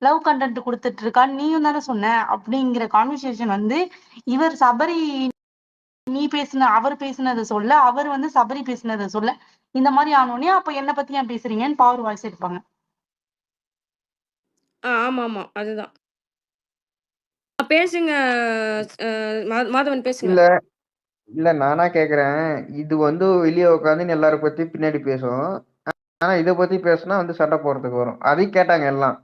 Love content குடுத்துட்டு இருக்கா, நீயும் தானே சொன்ன அப்படிங்கிற கான்வர்சேஷன் வந்து இவர் சபரி நீ பேசுன அவர் பேசுனத சொல்ல, அவர் வந்து சபரி பேசுனத சொல்ல, இந்த மாதிரி ஆனோனே அப்ப என்ன பத்தி ஏன் பேசுறீங்கன்னு பவர் வாய்ஸ் எடுப்பாங்க. ஆமாமா. அதுதான். பேசுங்க. மாதவன் பேசுங்க. இல்ல இல்ல நானா கேக்குறேன். இது வந்து வெளிய உட்காந்துன்னு எல்லாரும் பத்தி பின்னாடி பேசும். ஆனா இத பத்தி பேசுனா வந்து சண்டை போடுறதுக்கு வரும். அதையும் கேட்டாங்க எல்லாம்.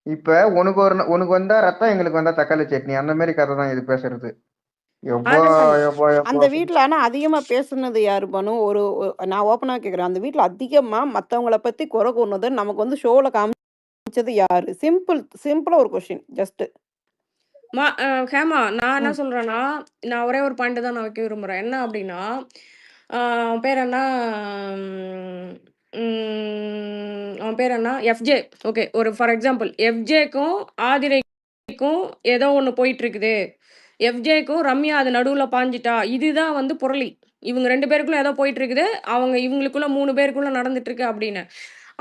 இப்ப உனக்கு வந்தா ரத்தம், எங்களுக்கு வந்தா தக்காளி சட்னி. அந்த மாதிரி கதை தான் இது பேசுறது. எப்பா அதுதான். எப்பா எப்பா. அந்த வீட்ல ஆனா அதிகமா பேசுனது யாரு பானு? நான் ஓப்பனா கேட்கிறேன். அந்த வீட்ல அதிகமா மத்தவங்கள பத்தி குறை கூறுனது நமக்கு வந்து ஷோல காமிச்சது யாரு? சிம்பிளா ஒரு கொஸ்டின். ஜஸ்ட். ஹேமா, நான் என்ன ம். சொல்றேன்னா, நான் ஒரே ஒரு பாயிண்ட் தான் நான் வைக்க விரும்புறேன். என்ன அப்டின்னா, அவன் பேர் என்ன? ம், அவன் பேர் என்ன? எஃப்ஜே. ஓகே. ஒரு ஃபார் எக்ஸாம்பிள் எஃப்ஜேக்கும் ஆதிரைக்கும் ஏதோ ஒண்ணு போயிட்டுருக்குது. எஃப்ஜேக்கும் ரம்யா அது நடுவுல பாஞ்சுட்டா. இதுதான் வந்து புரளி. இவங்க 2 பேருக்குள்ள ஏதோ போயிட்டுருக்குது. இவங்களுக்குள்ள 3 பேருக்குள்ள நடந்துட்டுருக்கு அப்படின்னு.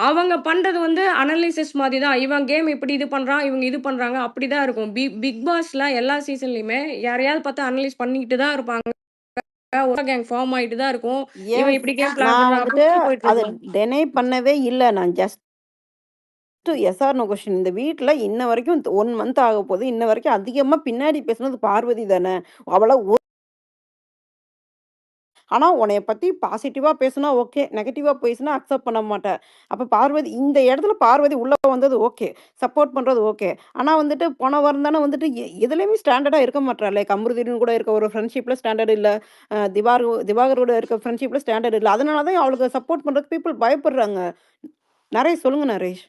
அவங்க பண்றது வந்து அனலைசிஸ் மாதிரி தான். இவன் கேம் இப்படி இது பண்றான், இவங்க இது பண்றாங்க. அப்படிதான் இருக்கும். பிக் பாஸ்ல எல்லா சீசன்லயுமே யாரையாவது பார்த்து அனலைஸ் பண்ணிக்கிட்டு தான் இருப்பாங்க. ஒரு கேங் ஃபார்ம் ஆயிட்டு தான் இருக்கும். இவன் எஸ். இப்படி கேம் பிளான் நான் பண்றான். வந்துட்டு அப்படி போயிட்டு அத இருக்கும். டெனை பண்ணவே இல்ல. நான் just as are no question. இந்த வீட்ல இன்ன வரைக்கும் 1 மந்த் ஆகப்போது. இன்ன வரைக்கும் அதிகமா பின்னாடி பேசுனது பார்வதி தானே. அவள ஆனா உன்னைய பத்தி பாசிட்டிவா பேசுனா ஓகே. நெகட்டிவா பேசுனா அக்செப்ட் பண்ண மாட்டேன். அப்ப பார்வதி இந்த இடத்துல பார்வதி உள்ள வந்தது ஓகே. சப்போர்ட் பண்றது ஓகே. ஆனா வந்துட்டு போன வாரம் தானே வந்துட்டு எதுலயுமே ஸ்டாண்டர்டா இருக்க மாட்றாளே. கமருதீன் கூட இருக்க ஒரு ஃப்ரெண்ட்ஷிப்ல ஸ்டாண்டர்ட் இல்ல. திவாகரோட இருக்க ஃப்ரெண்ட்ஷிப்ல ஸ்டாண்டர்ட் இல்ல. அதனால தான் அவளுக்கு சப்போர்ட் பண்றதுக்கு பீப்பிள் பயப்படுறாங்க. நரேஷ் சொல்லுங்க நரேஷ்.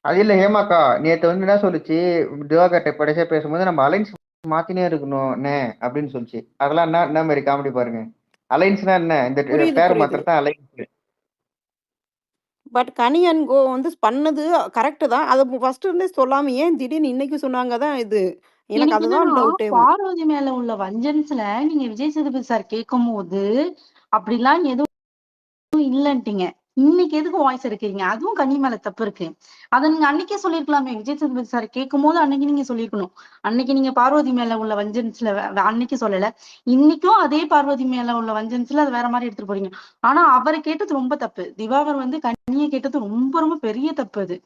அது இல்ல ஹேமாக்கா, நேத்து வந்து என்ன சொல்லுச்சு, திவாகர்ட்ட கடைசியா பேசும்போது நம்ம அலைன்ஸ் மாத்தினே இருக்கணும் அப்படின்னு சொல்லிச்சு. அதெல்லாம் என்ன என்ன மாதிரி காமெடி பாருங்க. அலைன்ஸ்னா என்ன? இந்த புரியுது, பேர் புரியுது. மாத்திரம் தான் அலைன்ஸ். பட் கனி அண்ட் கோ வந்து பண்ணது கரெக்ட்டு தான். அத ஃபர்ஸ்ட்டு இருந்தே சொல்லாம ஏன் திடீர்னு இன்னைக்கு சொன்னாங்க தான் இது. எனக்கு எனக்கு அதுதான் என்னன்னா டவுட்டே. பார்வதி மேல உள்ள வஞ்சன்ஸ்ல நீங்க விஜய் சேதுபதி சார் கேட்கும் போது அப்படிலாம் எதுவும் இல்லன்ட்டீங்க. இன்னைக்கு எதுக்கு வாய்ஸ் எடுக்கிறீங்க? அதுவும் கனி மேல தப்பு இருக்கு. அத நீங்க அன்னைக்கே சொல்லிருக்கலாமே. விஜய் சேதுபதி சார் கேட்கும்போது அன்னைக்கு நீங்க சொல்லிருக்கணும். அன்னைக்கு நீங்க பார்வதி மேல உள்ள வஞ்சன்ஸ்ல அன்னைக்கு சொல்லல. இன்னைக்கும் அதே பார்வதி மேல உள்ள வஞ்சன்ஸ்ல அது வேற மாதிரி எடுத்துட்டு போறீங்க. ஆனா அவரை கேட்டது ரொம்ப தப்பு. திவாகர் வந்து கனியை கேட்டது ரொம்ப ரொம்ப பெரிய தப்பு அது.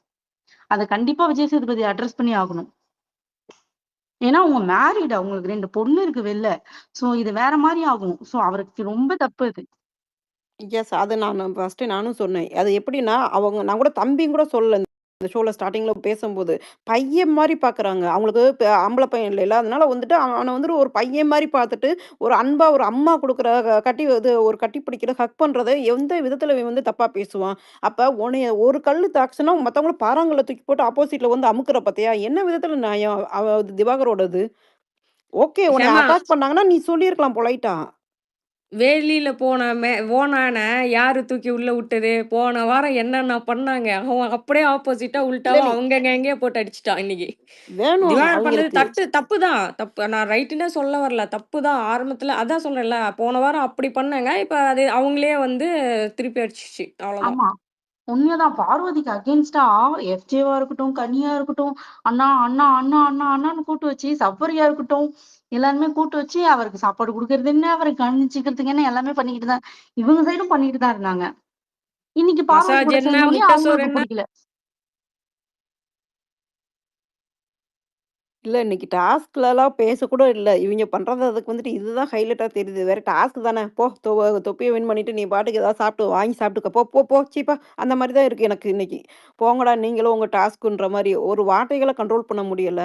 அத கண்டிப்பா விஜய் சேதுபதி அட்ரஸ் பண்ணி ஆகணும். ஏன்னா அவங்க மேரிட், அவங்களுக்கு 2 பொண்ணு இருக்கு வெளில. சோ இது வேற மாதிரி ஆகும். சோ அவருக்கு ரொம்ப தப்பு அது. எஸ். அது ஃபர்ஸ்ட்டு நானும் சொன்னேன். அது எப்படின்னா, நான் கூட தம்பின்னு கூட சொல்லல. இந்த ஷோல ஸ்டார்ட்டிங்ல பேசும்போது. பையன் மாரி பார்க்குறாங்க. அவங்களுக்கு ஆம்பள பையன் இல்லைல்ல. அதனால வந்துட்டு அவன வந்துட்டு ஒரு பையன் மாரி பார்த்துட்டு, ஒரு அன்பா ஒரு அம்மா குடுக்குற கட்டி ஒரு கட்டி பிடிக்கிற, ஹக் பண்றத எந்த விதத்துல இவன் வந்து தப்பா பேசுவான்? அப்ப உன்னைய ஒரு கல்லு தாக்குச்சுன்னா, மத்தவங்கள பாறாங்கல்ல தூக்கி போட்டு ஆப்போசிட்ல வந்து அமுக்குற பார்த்தியா? என்ன விதத்துல நியாயம்? திவாகரோடது. ஓகே. உன்னைய ஹேமா, அட்டாக் பண்ணாங்கன்னா, நீ சொல்லியிருக்கலாம் பொலைட்டா. வேலியில ஓனான யாரு தூக்கி உள்ள விட்டது? போன வாரம் என்னென்ன பண்ணாங்க? அவன் அப்படியே ஆப்போசிட்டா இல்ல, உல்டாவா இல்ல. அவங்க கேங்கே போட்டு அடிச்சுட்டான் இன்னைக்கு. வேணும் திவாகர் பண்ணது அவிங்களுக்கு. தப்பு தான். தப்பு. நான் ரைட்டுன்னே சொல்ல வரல. தப்பு தான். ஆரம்பத்துல அதான் சொன்னேன்ல. போன வாரம் அப்படி பண்ணாங்க. இப்ப அது அவங்களே வந்து திருப்பி அடிச்சுச்சு. அவ்வளோதான். ஆமா. உண்மைதான். பார்வதிக்கு அகேன்ஸ்டா எஃப்ஜேவா இருக்கட்டும், கனியா இருக்கட்டும், அண்ணா அண்ணா அண்ணா அண்ணா அண்ணான்னு கூட்டு வச்சு, சபரியா இருக்கட்டும், எல்லாருமே கூட்டு வச்சு அவருக்கு சாப்பாடு குடுக்கறது என்ன, அவரை கவனிச்சுக்கிறதுக்கு என்ன எல்லாமே பண்ணிக்கிட்டு தான் இவங்க சைடும் பண்ணிட்டு தான் இருந்தாங்க. இன்னைக்கு பார்வதி மசாஜ் கூட என்ன? சேர்ந்தோடனே முட்டை சோறு அவங்களுக்கு என்ன? பிடிக்கல. இல்ல இன்னைக்கு டாஸ்க்லலாம் பேசக்கூட இல்ல. இவிங்க பண்றது அதுக்கு வந்துட்டு இதுதான் ஹைலைட்டா தெரியுது. வேற டாஸ்க் தானே. போ தொப்பிய வின் பண்ணிட்டு நீ பாட்டுக்கு ஏதாவது வாங்கி சாப்பிட்டுக்க. போ போ போ சீப்பா. அந்த மாரி தான் இருக்கு எனக்கு இன்னைக்கு. போங்கடா நீங்களும் உங்க டாஸ்க்குன்ற மாரி. ஒரு வார்த்தைகள கண்ட்ரோல் பண்ண முடியல.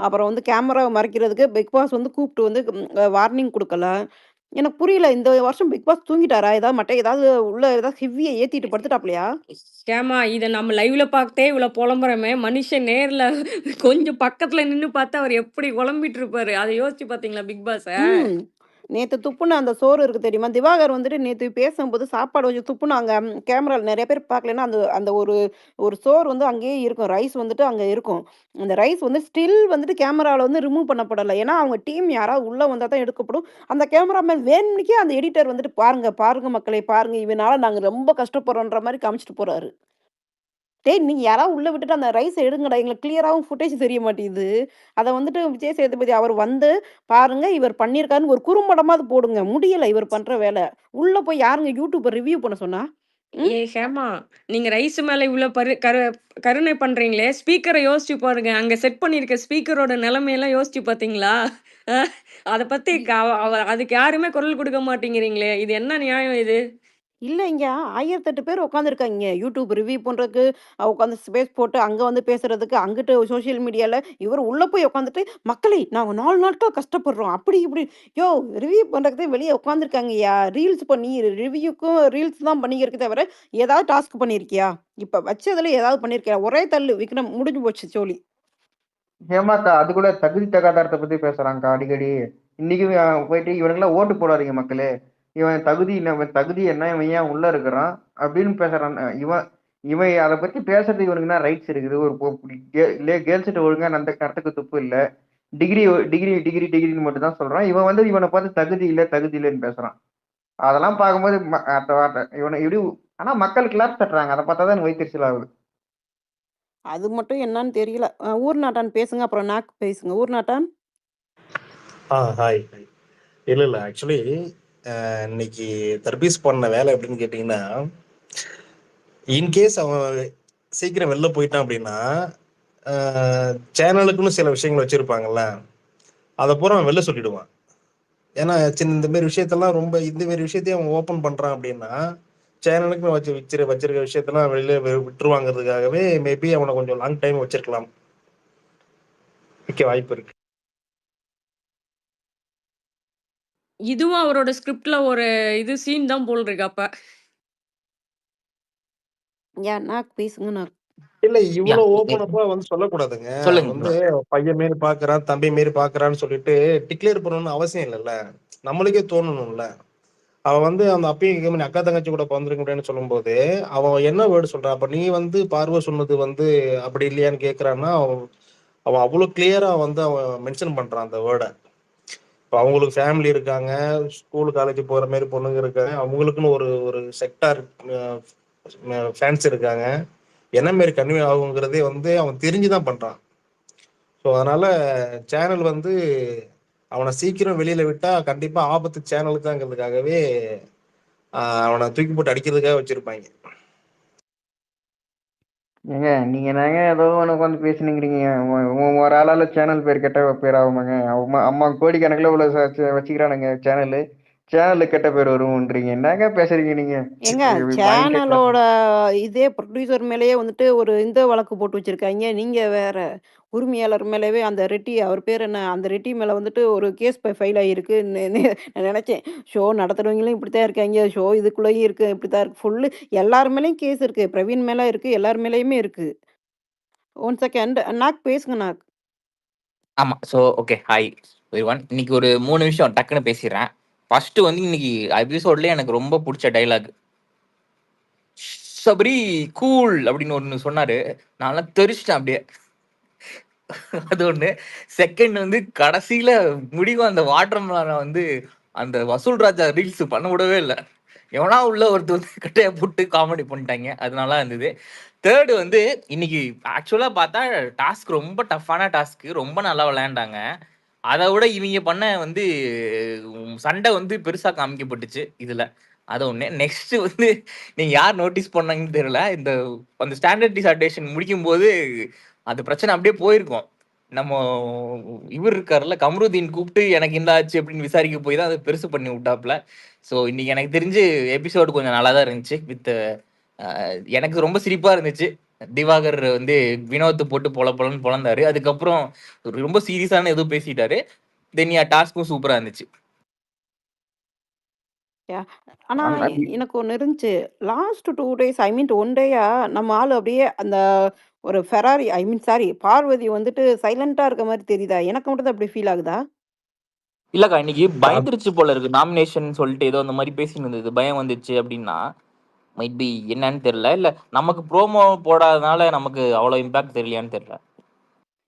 அப்புறம் வந்து கேமராவ மறைக்கிறதுக்கு பிக் பாஸ் வந்து கூப்ட்டு வந்து வார்னிங் குடுக்கல. எனக்கு புரியல. இந்த வருஷம் பிக் பாஸ் தூங்கிட்டாரா? ஏதாவது உள்ள ஏதாவது ஹெவியா ஏத்திட்டு படுத்துட்டாப்லயா? ஏம்மா இத நம்ம லைவ்ல பாத்தே இவ்வளோ புலம்புறோமே, மனுஷன் நேர்ல கொஞ்சம் பக்கத்துல நின்னு பார்த்தா அவர் எப்படி குழம்பிட்டு இருப்பாரு. அத யோசிச்சு பார்த்தீங்களா பிக் பாஸ? ம். நேத்து துப்புன அந்த சோறு இருக்கு தெரியுமா? திவாகர் வந்துட்டு நேத்து பேசும்போது சாப்பாடு வச்சு துப்புனாங்க. கேமரால நெறைய பேர் பார்க்கலன்னா, அந்த அந்த ஒரு ஒரு சோறு வந்து அங்கேயே இருக்கும். ரைஸ் வந்துட்டு அங்க இருக்கும். அந்த ரைஸ் வந்து ஸ்டில் வந்துட்டு கேமரால வந்து ரிமூவ் பண்ணப்படல. ஏன்னா, அவங்க டீம் யாராவது உள்ள வந்தா தான் எடுக்கப்படும். அந்த கேமராமேன் வேணும்னுக்கே அந்த எடிட்டர் வந்துட்டு பாருங்க, பாருங்க மக்களே பாருங்க. இவனால நாங்க ரொம்ப கஷ்டப்படுறோன்ற மாரி காமிச்சுட்டு போறாரு. டேய் நீங்க யாராவது உள்ள விட்டுட்டு அந்த ரைஸ எடுங்கடா. எங்களுக்கு கிளியராவும் ஃபுட்டேஜ் தெரிய மாட்டேங்குது. அத வந்துட்டு விஜய் சேதுபதி அவர் வந்து பாருங்க இவர் பண்ணியிருக்காருன்னு ஒரு குறும்படமாவது போடுங்க. முடியல இவர் பண்ற வேல. உள்ள போய் யாருங்க யூடியூபர் ரிவ்யூ பண்ண சொன்னா? ம். ஹேமா, நீங்க ரைஸ் மேல இவ்ளோ கருணை பண்றீங்களே, ஸ்பீக்கர யோசிச்சு பாருங்க. அங்க செட் பண்ணியிருக்க ஸ்பீக்கரோட நிலைமையெல்லாம் யோசிச்சு பார்த்தீங்களா? அ அத பத்தி இ அதுக்கு யாருமே குரல் குடுக்க மாட்டேங்கிறீங்களே! இது என்ன நியாயம் இது? இல்ல இங்க 1008 பேர் உட்காந்துருக்காய்ங்க. யூடியூப் ரிவ்யூ பண்றதுக்கு, உட்காந்து ஸ்பேஸ் போட்டு அங்க வந்து பேசுறதுக்கு, அங்கிட்டு சோசியல் மீடியால இவரு உள்ள போய் உட்காந்துட்டு, "மக்களே நாங்க 4 நாட்கள் கஷ்டப்படுறோம்." அப்படி இப்படி. யோவ்! ரிவ்யூ பண்றதுக்கு வெளிய உட்காந்துருக்காங்கய்யா. ரீல்ஸ் பண்ணி ரிவ்யூக்கும் ரீல்ஸ் தான் பண்ணியிருக்கே தவிர, ஏதாவது டாஸ்க் பண்ணியிருக்கியா? இப்ப வச்சதுல ஏதாவது பண்ணியிருக்கியா? ஒரே தள்ளு விக்ரம் முடிஞ்சு போச்சு சோலி. ஹேமாக்கா அது கூட தகுதி தகாதாரத்தை பத்தி பேசுறாங்கக்கா அடிக்கடி. இன்னைக்கும் போயிட்டு இவனுக்கெல்லாம் ஓட்டு போடாதீங்க மக்களே, இவன் தகுதி என்ன, இவன் தகுதி என்ன, இவன் ஏன் உள்ள இருக்கிறான் அப்படின்னு பேசுறான். இவன் இவன் அதை பத்தி பேசுறதுக்கு இவனுக்கு என்ன ரைட்ஸ் இருக்குது? ஒரு கேர்ள்ஸ்கிட்ட ஒழுங்கா நடத்துக்கு துப்பு இல்ல. டிகிரி டிகிரி டிகிரி டிகிரின்னு மட்டும் தான் சொல்றான். இவன் வந்து இவனை பார்த்து தகுதி இல்லை தகுதி இல்லைன்னு பேசுறான். அதெல்லாம் பார்க்கும்போது இவனை இப்படி. ஆனா மக்கள் கிளாஸ் தட்டுறாங்க, அதை பார்த்தா தான் எனக்கு வயிற்றுச்சல் ஆகுது. அது மட்டும் என்னன்னு தெரியல. ஊர்நாட்டான் பேசுங்க. அப்புறம் நாக் பேசுங்க. ஊர்நாட்டான். ஹாய். இல்ல. ஆக்சுவலி இன்னைக்கு தர்பீஸ் பண்ண வேலை எப்படின்னு கேட்டிங்கன்னா, இன்கேஸ் அவன் சீக்கிரம் வெளில போயிட்டான் அப்படின்னா, சேனலுக்குன்னு சில விஷயங்கள் வச்சிருப்பாங்கல்ல, அதை பூரா அவன் வெளில சொல்லிடுவான். ஏன்னா இந்த மாதிரி விஷயத்தெல்லாம் இந்த மாதிரி விஷயத்தையும் அவன் ஓப்பன் பண்றான் அப்படின்னா, சேனலுக்குன்னு வச்சிருக்க விஷயத்தெல்லாம் வெளியில விட்டுருவாங்கிறதுக்காகவே மேபி அவனை கொஞ்சம் லாங் டைம் வச்சிருக்கலாம். வாய்ப்பு இருக்கு. இதுவும் அவரோட ஸ்கிரிப்ட்ல ஒரு சீன் தான் போல் இருக்கு அப்ப. நாக் பேசுங்க நாக். இல்ல யா இவ்வளவு ஓப்பனப்பா வந்து சொல்லக்கூடாதுங்க. சொல்லுங்க வந்து ப்ரோ. பையன் மாரி பாக்குறான், தம்பி மாரி பாக்குறான்னு சொல்லிட்டு டிக்ளேர் பண்ணணும்னு அவசியம் இல்லைல்ல. நம்மளுக்கே தோணணும்ல. அவன் வந்து அந்த அப்பயும் கேட்க அக்கா தங்கச்சி கூட பிறந்திருக்கேன்னு சொல்லும்போது அவன் என்ன வேர்டு சொல்றான்? அப்ப நீ வந்து பார்வை சொன்னது வந்து அப்படி இல்லையான்னு கேட்கறான்னா, அவன் அவ்வளவு கிளியரா வந்து அவன் மென்ஷன் பண்றான் அந்த வேர்டை. இப்போ அவங்களுக்கு ஃபேமிலி இருக்காங்க, ஸ்கூல் காலேஜ் போற மாதிரி பொண்ணுங்க இருக்காங்க, அவங்களுக்குன்னு ஒரு ஒரு செக்டார் ஃபேன்ஸ் இருக்காங்க. என்ன மாரி கன்வே ஆகுங்கிறதே வந்து அவன் தெரிஞ்சுதான் பண்றான். ஸோ அதனால சேனல் வந்து அவனை சீக்கிரம் வெளியில விட்டா கண்டிப்பா ஆபத்து சேனலுக்கு தாங்கிறதுக்காகவே அவனை தூக்கி போட்டு அடிக்கிறதுக்காக வச்சிருப்பாங்க. ஏங்க நீங்க என்னங்க ஏதோ ஒன்று உட்காந்து பேசுனீங்கிறீங்க. ஒரு ஆளால சேனல் பேர் கெட்ட பேர் ஆகுமாங்க? அம்மா கோடிக்கணக்கில் இவ்வளோ வச்சுக்கிறானுங்க சேனலு. சேனலு கெட்ட பேர் வரும்ன்றீங்க. என்னங்க பேசுறீங்க நீங்க? ஏங்க பாயிண்டே சேனலோட இதே ப்ரொடியூசர் மேலேயே வந்துட்டு ஒரு இந்த வழக்கு போட்டு வச்சிருக்காங்க. நீங்க வேற. உரிமையாளர் மேலவே அந்த ரெட்டி அவர் பேர் என்ன? அந்த ரெட்டி மேல வந்துட்டு ஒரு கேஸ் ஃபைல் ஆகியிருக்கு. நான் நினைச்சேன் ஷோ நடத்துறவங்களும் இப்படித்தான் இருக்காங்க. ஷோ இதுக்குள்ளேயும் இருக்கு இப்படித்தான் இருக்கு. ஃபுல்லு எல்லார் மேலேயும் கேஸ் இருக்கு. பிரவீன் மேல இருக்கு. எல்லார் மேலேயுமே இருக்கு. ஒன் செகண்ட் நாக் பேசுங்க நாக். ஆமா. ஓகே. Hi everyone. இன்னைக்கு ஒரு 3 விஷயம் டக்குன்னு பேசிடுறேன். ஃபர்ஸ்ட் வந்து இன்னைக்கு எபிசோட்லயே எனக்கு ரொம்ப பிடிச்ச டைலாக், சபரி கூல் அப்படின்னு ஒண்ணு சொன்னாரு. நான் தெரிச்சிட்டேன் அப்படியே. அது ஒண்ணு. செகண்ட் வந்து கடைசியில முடிவும் அந்த வாட்டர் மெலனை வந்து அந்த வசூல் ராஜா ரீல்ஸ் பண்ண விடவே இல்லை. எவனா உள்ள ஒருத்தர் வந்து கட்டையை போட்டு காமெடி பண்ணிட்டாங்க. அது நல்லா இருந்தது. தேர்டு வந்து இன்னைக்கு ஆக்சுவலா பார்த்தா டாஸ்க் ரொம்ப டஃப்பான டாஸ்க், ரொம்ப நல்லா விளையாண்டாங்க. அதை விட இவங்க பண்ண வந்து சண்டை வந்து பெருசா காமிக்கப்பட்டுச்சு இதுல. அது ஒண்ணு. நெக்ஸ்ட் வந்து நீங்க யார் நோட்டீஸ் பண்ணாங்கன்னு தெரியல, இந்த அந்த ஸ்டாண்டர்ட் டிசார்டேஷன் முடிக்கும் போது அது பிரச்சனை அப்படியே போயிருக்கும். நம்ம இவர் இருக்காருல்ல கம்ருதீன் கூப்பிட்டு எனக்கு இந்த ஆச்சு அப்படின்னு விசாரிக்க போய் தான் அதை பெருசு பண்ணி விட்டாப்ல. ஸோ இன்னைக்கு எனக்கு தெரிஞ்சு எபிசோடு கொஞ்சம் நல்லா தான் இருந்துச்சு. எனக்கு ரொம்ப சிரிப்பா இருந்துச்சு. திவாகர் வந்து வினோத்தை போட்டு பொலன்னு பொழந்தாரு. அதுக்கப்புறம் ரொம்ப சீரியஸான எதுவும் பேசிட்டாரு. தென் டாஸ்க்கும் சூப்பரா இருந்துச்சு. ஆனா எனக்கு ஒண்ணு இருந்துச்சு. லாஸ்ட் 2 டேஸ் ஐ மீன் 1 டேயா நம்ம ஆளு அப்படியே அந்த ஒரு ஃபெராரி ஐ மீன் சாரி பார்வதி வந்துட்டு சைலண்டா இருக்க மாதிரி தெரியுதா? எனக்கு மட்டும் தான் அப்படி ஃபீல் ஆகுதா? இல்லக்கா இன்னைக்கு பயந்துருச்சு போல இருக்கு. நாமினேஷன் சொல்லிட்டு ஏதோ அந்த மாதிரி பேசிட்டு இருந்தது. பயம் வந்துச்சு அப்படின்னா மைட் பி என்னன்னு தெரியல. இல்ல நமக்கு ப்ரோமோ போடாதனால நமக்கு அவ்வளவு இம்பாக்ட் தெரியலையான்னு தெரியல.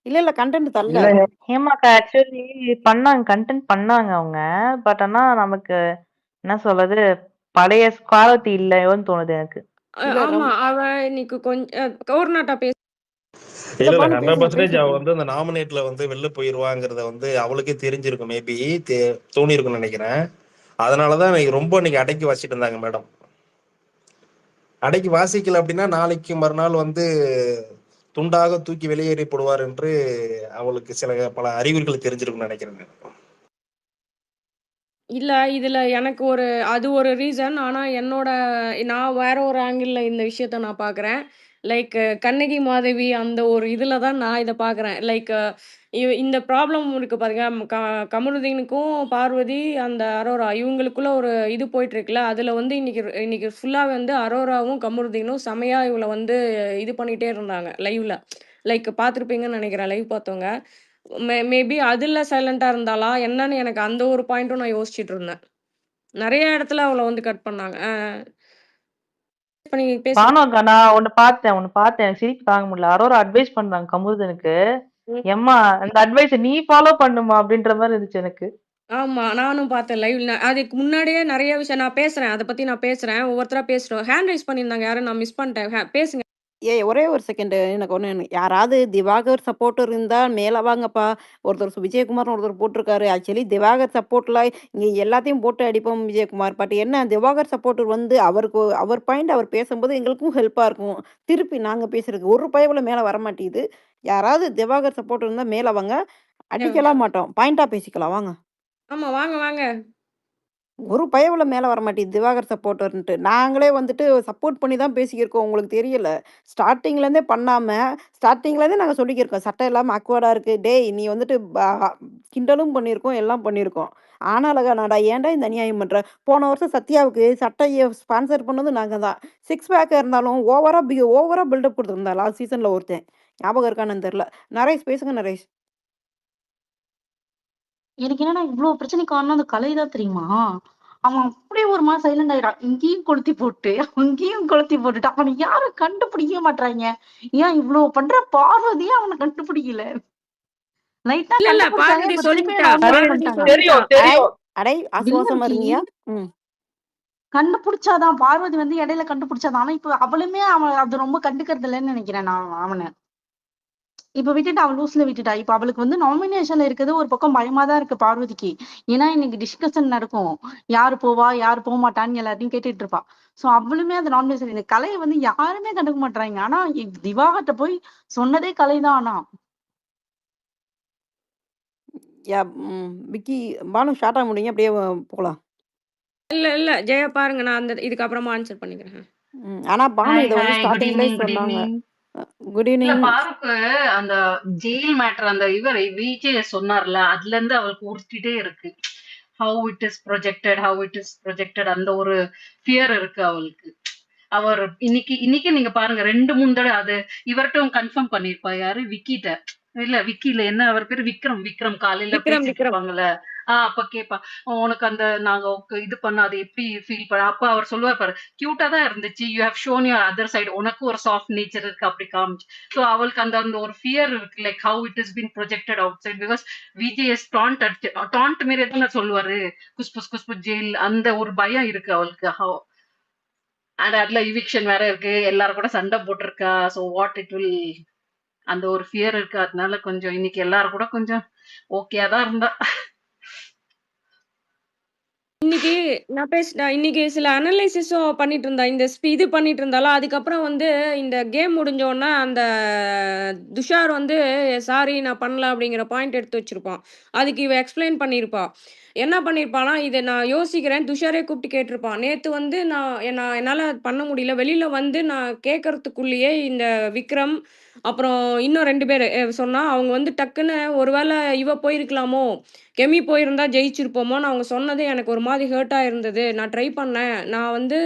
இல்ல கண்டென்ட் தரல. இல்ல ஹேமாக்கா ஆக்சுவலி பண்ணாங்க, கண்டென்ட் பண்ணாங்க அவங்க. பட் ஆனா நமக்கு என்ன சொல்றது, பழைய குவாலிட்டி இல்லையோன்னு தோணுது எனக்கு. இல்ல ஆமா. அவ இன்னைக்கு ஒரு நாட்டா பேச இல்ல இல்ல பானு பேசுங்க 100% அவ பேசிட்டு வந்து அந்த நாமினேட்ல வந்து வெளில போயிருவாங்கிறத வந்து அவளுக்கே தெரிஞ்சிருக்கும், மேபி தோணி இருக்கும்னு நினைக்கிறேன். அதனாலதான் இன்னைக்கு அடக்கி வாசிட்டு இருந்தாங்க மேடம். அடக்கி வாசிக்கல அப்படின்னா நாளைக்கு மறுநாள் வந்து துண்டாக தூக்கி வெளியேறப்படுவார் என்று அவளுக்கு பல அறிகுறிகள் தெரிஞ்சிருக்கும்னு நினைக்கிறேன். இல்ல. இதுல எனக்கு அது ஒரு ரீசன். ஆனா நான் வேற ஒரு ஆங்கிள்ல இந்த விஷயத்த நான் பார்க்குறேன். லைக் கண்ணகி மாதவி அந்த ஒரு இதுல தான் நான் இத பார்க்குறேன். லைக் இந்த ப்ராப்ளம் இருக்கு பாருங்க. கமருதீனுக்கும் பார்வதி, அந்த அரோரா இவங்களுக்குள்ள ஒரு இது போயிட்டு இருக்குல்ல. அதுல வந்து இன்னைக்கு ஃபுல்லா வந்து அரோராவும், கமருதீனும் செமையா இவள வந்து இது பண்ணிட்டே இருந்தாங்க லைவ்ல. லைக் பார்த்துருப்பீங்கன்னு நெனைக்கிறேன் லைவ் பார்த்தவங்க. மேபி அதுல சைலன்ட்டா இருந்தாளா? என்னன்னு எனக்கு அந்த ஒரு பாயிண்ட்டும் நான் யோசிச்சுட்டு இருந்தேன். நெறைய இடத்துல அவள வந்து கட் பண்ணாங்க. இப்ப நீங்க பேசுங்க. பானு அக்கா, நான் ஒண்ணு பார்த்தேன். எனக்கு சிரிப்பு தாங்க முடியல. அரோரா அட்வைஸ் பண்றாங்க கமருதனுக்கு. ம். எம்மா அந்த அட்வைஸ நீ ஃபாலோ பண்ணுமா அப்படின்ற மாதிரி இருந்துச்சு எனக்கு. ஆமா. நானும் பார்த்தேன் லைவ்ல. அதுக்கு முன்னாடியே நெறைய விஷயம் நான் பேசுறேன். அத பத்தி நான் பேசுறேன். ஒவ்வொருத்தரா பேசுறோம். ஹேண்ட் ரைஸ் பண்ணியிருந்தாங்க யாரும், நான் மிஸ் பண்ணிட்டேன். பேசுங்க. ஒரே ஒரு செகண்ட் எனக்கு ஒண்ணு யாராவது திவாகர் சப்போர்ட்டர் இருந்தா மேல வாங்கப்பா. ஒருத்தர் விஜயகுமார்னு ஒருத்தர் போட்டிருக்காரு. ஆக்சுவலி திவாகர் சப்போர்ட்ல இங்க எல்லாத்தையும் போட்டு அடிப்போம் விஜயகுமார். பட் என்ன திவாகர் சப்போர்ட்டர் வந்து அவர் பாயிண்ட் அவர் பேசும்போது எங்களுக்கும் ஹெல்ப்பா இருக்கும். திருப்பி நாங்க பேசுறதுக்கு ஒரு பயவுல மேல வரமாட்டேங்குது. யாராவது திவாகர் சப்போர்ட்டர் இருந்தா மேல வாங்க. அடிக்கலாம் மாட்டோம். பாயிண்ட்டா பேசிக்கலாம் வாங்க. ஆமா. வாங்க, வாங்க. ஒரு பயவுல மேல வரமாட்டேங்குது திவாகர் சப்போர்ட்டர்ன்ட்டு. நாங்களே வந்துட்டு சப்போர்ட் பண்ணி தான் பேசிக்கிருக்கோம். உங்களுக்கு தெரியல. ஸ்டார்ட்டிங்லேருந்தே பண்ணாம, ஸ்டார்ட்டிங்லேருந்தே நாங்க சொல்லிக்கிருக்கோம். சட்டை இல்லாம அக்வர்டா இருக்கு. டேய் நீ வந்துட்டு கிண்டலும் பண்ணியிருக்கோம், எல்லாம் பண்ணியிருக்கோம். ஆனாலகானாடா ஏன்டா இந்த அநியாயம் பண்ற? போன வருஷம் சத்யாவுக்கு சட்டைய ஸ்பான்சர் பண்ணது நாங்க தான். 6 பேக்கா இருந்தாலும் ஓவரா பில்டப் குடுத்துருந்தா லாஸ்ட் சீசன்ல ஒருத்தன். ஞாபகம் இருக்கான்னு தெரியல. நரேஷ் பேசுங்க நரேஷ். எனக்கு என்னன்னா இவ்ளோ பிரச்சனைக்கு காரணம் அந்த கலை தான் தெரியுமா? அவன் அப்படியே ஒரு மாரி சைலண்ட் ஆயிட்டான். இங்கேயும் கொளுத்தி போட்டு, அங்கேயும் கொளுத்தி போட்டுட்டான். அவன யாரும் கண்டுபிடிக்கவே மாட்றாய்ங்க. ஏன் இவ்ளோ பண்ற பார்வதியே அவன கண்டுபிடிக்கல. லைட்டா இல்ல. கண்டுபிடிச்சாங்க. பார்வதி இப்ப திருப்பி சொல்லிட்டா. நார்மலைஸ் பார்வதி பண்ணிட்டாங்க. சொல்லிட்டா. தெரியும். அடை ஆசுவாசமா வில்லன்கி இருங்கயா. ம். கண்டுபிடிச்சாதான் பார்வதி வந்து இடையில கண்டுபிடிச்சாதான். ஆனா இப்ப அவளுமே அவன் அது ரொம்ப கண்டுக்கிறது இல்லன்னு நெனைக்கிறேன் நான் அவன. இப்ப விட்டுட்டா. அவ லூஸ்ல விட்டுட்டா. இப்ப அவளுக்கு வந்து நாமினேஷன்ல இருக்கிறது ஒரு பக்கம் பயமா தான் இருக்கு பார்வதிக்கு. ஏன்னா இன்னைக்கு டிஸ்கஷன் நடக்கும். யாரு போவா, யாரு போமாட்டான்னு எல்லாத்தையும் கேட்டுட்டு இருப்பா. சோ அவளுமே அந்த நாமினேஷன் இந்த கலைய வந்து யாருமே கண்டுக்க மாட்றாங்க. ஆனா திவாகர்ட்ட போய் சொன்னதே கலைதான் ஆனா. யா விக்கி பானு ஷார்ட்டா முடிங்க. அப்படியே போலாம். இல்ல. ஜெயா பாருங்க. நான் இதுக்கு அப்புறமா ஆன்சர் பண்ணிக்கிறேன். ஆனா பானு ஹாய் இத வந்து ஹாய் குட் ஸ்டார்ட்டிங்லயே ஈவினிங் குட் சொன்னாங்க. ஈவினிங். குட் இல்ல ஈவினிங். பாருக்கு அந்த ஜெயில் மேட்டர் அந்த விஜே சொன்னார்ல அதுல இருந்து அவளுக்கு உறுத்திட்டே இருக்கு. ஹவு இட் இஸ் ப்ரொஜெக்டட் அந்த ஒரு ஃபியர் இருக்கு அவளுக்கு. அவர் இன்னைக்கு இன்னைக்கு நீங்க பாருங்க 2-3 தடவை அது இவர்ட்டும் கன்ஃபார்ம் பண்ணிருப்பா. யாரு விக்கிட்ட விக்கி இல்ல என்ன அவர் பேரு விக்ரம் காலையில பேசிட்டு விக்ரம். இருப்பாங்கல்ல. அப்ப கேப்பா உனக்கு அந்த நாங்க இது பண்ண அது எப்படி ஃபீல் பண்ண அப்ப அவர் சொல்லுவார் பாரு கியூட்டா தான் இருந்துச்சு. You have shown your other side உனக்கு ஒரு சாஃப்ட் நேச்சர் இருக்கு அப்படி காமிச்சு. ஸோ அவளுக்கு அந்த அந்த ஒரு ஃபியர் இருக்கு like how it is been projected outside because VGS taunt மாரி தான் சொல்லுவாரு. குஸ்பு ஜெயில் அந்த ஒரு பயம் இருக்கு அவளுக்கு. அண்ட் அதுல இவிக்ஷன் வேற இருக்கு. எல்லாரும் கூட சண்டை போட்டிருக்கா. சோ வாட் இட் வில் அந்த ஒரு ஃபியர் இருக்கு. அதனால கொஞ்சம் இன்னைக்கு எல்லாரும் கூட கொஞ்சம் ஓகேயா தான் இருந்தா. இன்னைக்கு இன்னைக்கு சில அனலைசிஸும் பண்ணிட்டு இருந்தா. இது பண்ணிட்டு இருந்தாளா, அதுக்கப்புறம் வந்து இந்த கேம் முடிஞ்ச உடனே அந்த துஷார் வந்து சாரி நான் பண்ணல அப்படிங்கிற பாயிண்ட் எடுத்து வச்சிருப்பான். அதுக்கு இவ எக்ஸ்பிளைன் பண்ணியிருப்பா. என்ன பண்ணியிருப்பான்னா, இத நான் யோசிக்கிறேன். துஷாரே கூப்பிட்டு கேட்டிருப்பான். நேத்து வந்து நான் என்னால பண்ண முடியல. வெளியில வந்து நான் கேட்கறதுக்குள்ளேயே இந்த விக்ரம், அப்புறம் இன்னும் 2 பேரு சொன்னா, அவங்க வந்து டக்குன்னு ஒருவேள இவ போயிருக்கலாமோ! கெமி போயிருந்தா ஜெயிச்சிருப்போமோன்னு அவங்க சொன்னது எனக்கு ஒரு மாரி ஹர்ட்டா இருந்தது. நான் ட்ரை பண்ணேன். நான் வந்து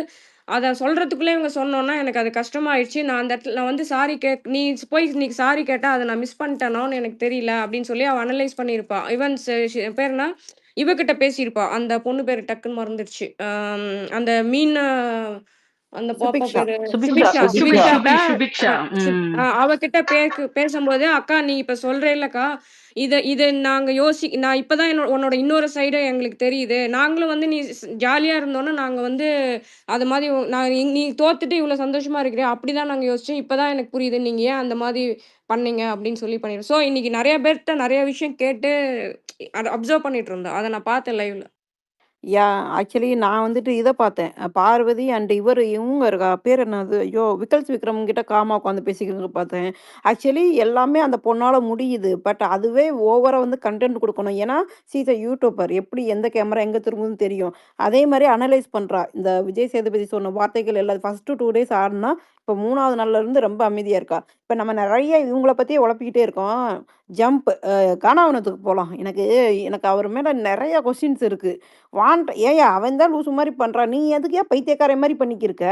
அத சொல்றதுக்குள்ளே இவங்க சொன்னோனே எனக்கு அது கஷ்டமாயிடுச்சு. நான் அந்த இடத்துல நான் வந்து சாரி நீ போய் இன்னைக்கு சாரி கேட்டா, அத நான் மிஸ் பண்ணிட்டேனோன்னு எனக்கு தெரியல அப்படின்னு சொல்லி அவ அனலைஸ் பண்ணியிருப்பா. ஈவன் பேர் என்ன? இவகிட்ட பேசியிருப்பா. அந்த பொண்ணு பேரு டக்குன்னு மறந்துருச்சு. அந்த மீன் அந்த பாப்பா சுபிக்ஷா பேரு சுபிக்ஷா சுபிக்ஷா சுபி சுபிக்ஷா சுபிக்ஷாட்ட சுபிக்ஷா. அவகிட்ட பேசும்போது அக்கா நீ இப்ப சொல்றேல்லக்கா இத இத நாங்க நான் இப்பதான் உன்னோட இன்னொரு சைடு எங்களுக்கு தெரியுது. நாங்களும் வந்து நீ ஜாலியா இருந்தோம்னா நாங்க வந்து அது மாதிரி நீ தோத்துட்டு இவ்வளவு சந்தோஷமா இருக்கிறியா அப்படிதான் நாங்க யோசிச்சோம். இப்பதான் எனக்கு புரியுது நீங்க ஏன் அந்த மாதிரி பண்ணீங்க அப்படின்னு சொல்லி பண்ணிடுறோம். ஸோ இன்னைக்கு நிறைய பேர்கிட்ட நிறைய விஷயம் கேட்டு அப்சர்வ் பண்ணிட்டு இருந்தோம். அதை நான் பார்த்தேன் லைவ்ல. ஆக்சுவலி நான் வந்துட்டு இத பார்த்தேன். பார்வதி அண்ட் இவங்க இருக்கா பேர் என்னது? ஐயோ! விக்கல்ஸ் விக்ரம் கிட்ட காமா உட்காந்து பேசிக்கிறத பார்த்தேன். ஆக்சுவலி எல்லாமே அந்த பொண்ணால முடியுது. பட் அதுவே ஓவரா வந்து கன்டென்ட் குடுக்கணும். ஏன்னா, ஷி இஸ் அ யூடியூபர். எப்படி எந்த கேமரா எங்க திரும்புதுன்னு தெரியும். அதே மாரி அனலைஸ் பண்றா. இந்த விஜய் சேதுபதி சொன்ன வார்த்தைகள் எல்லாம் ஃபர்ஸ்ட் 2 டேஸ் ஆடுனா, இப்ப 3வது நாள்ல இருந்து ரொம்ப அமைதியா இருக்கா. இப்ப நம்ம நெறைய இவங்கள பத்தியே உழப்பிக்கிட்டே இருக்கோம். ஜம்ப் கானாவனத்துக்கு போலாம். எனக்கு எனக்கு அவர் மேல நெறைய கொஸ்டின்ஸ் இருக்கு. ஏய்யா அவன் தான் லூசு மாரி பண்றான். நீ எதுக்குய்யா பைத்தியக்காரன் மாரி பண்ணிக்கிருக்க?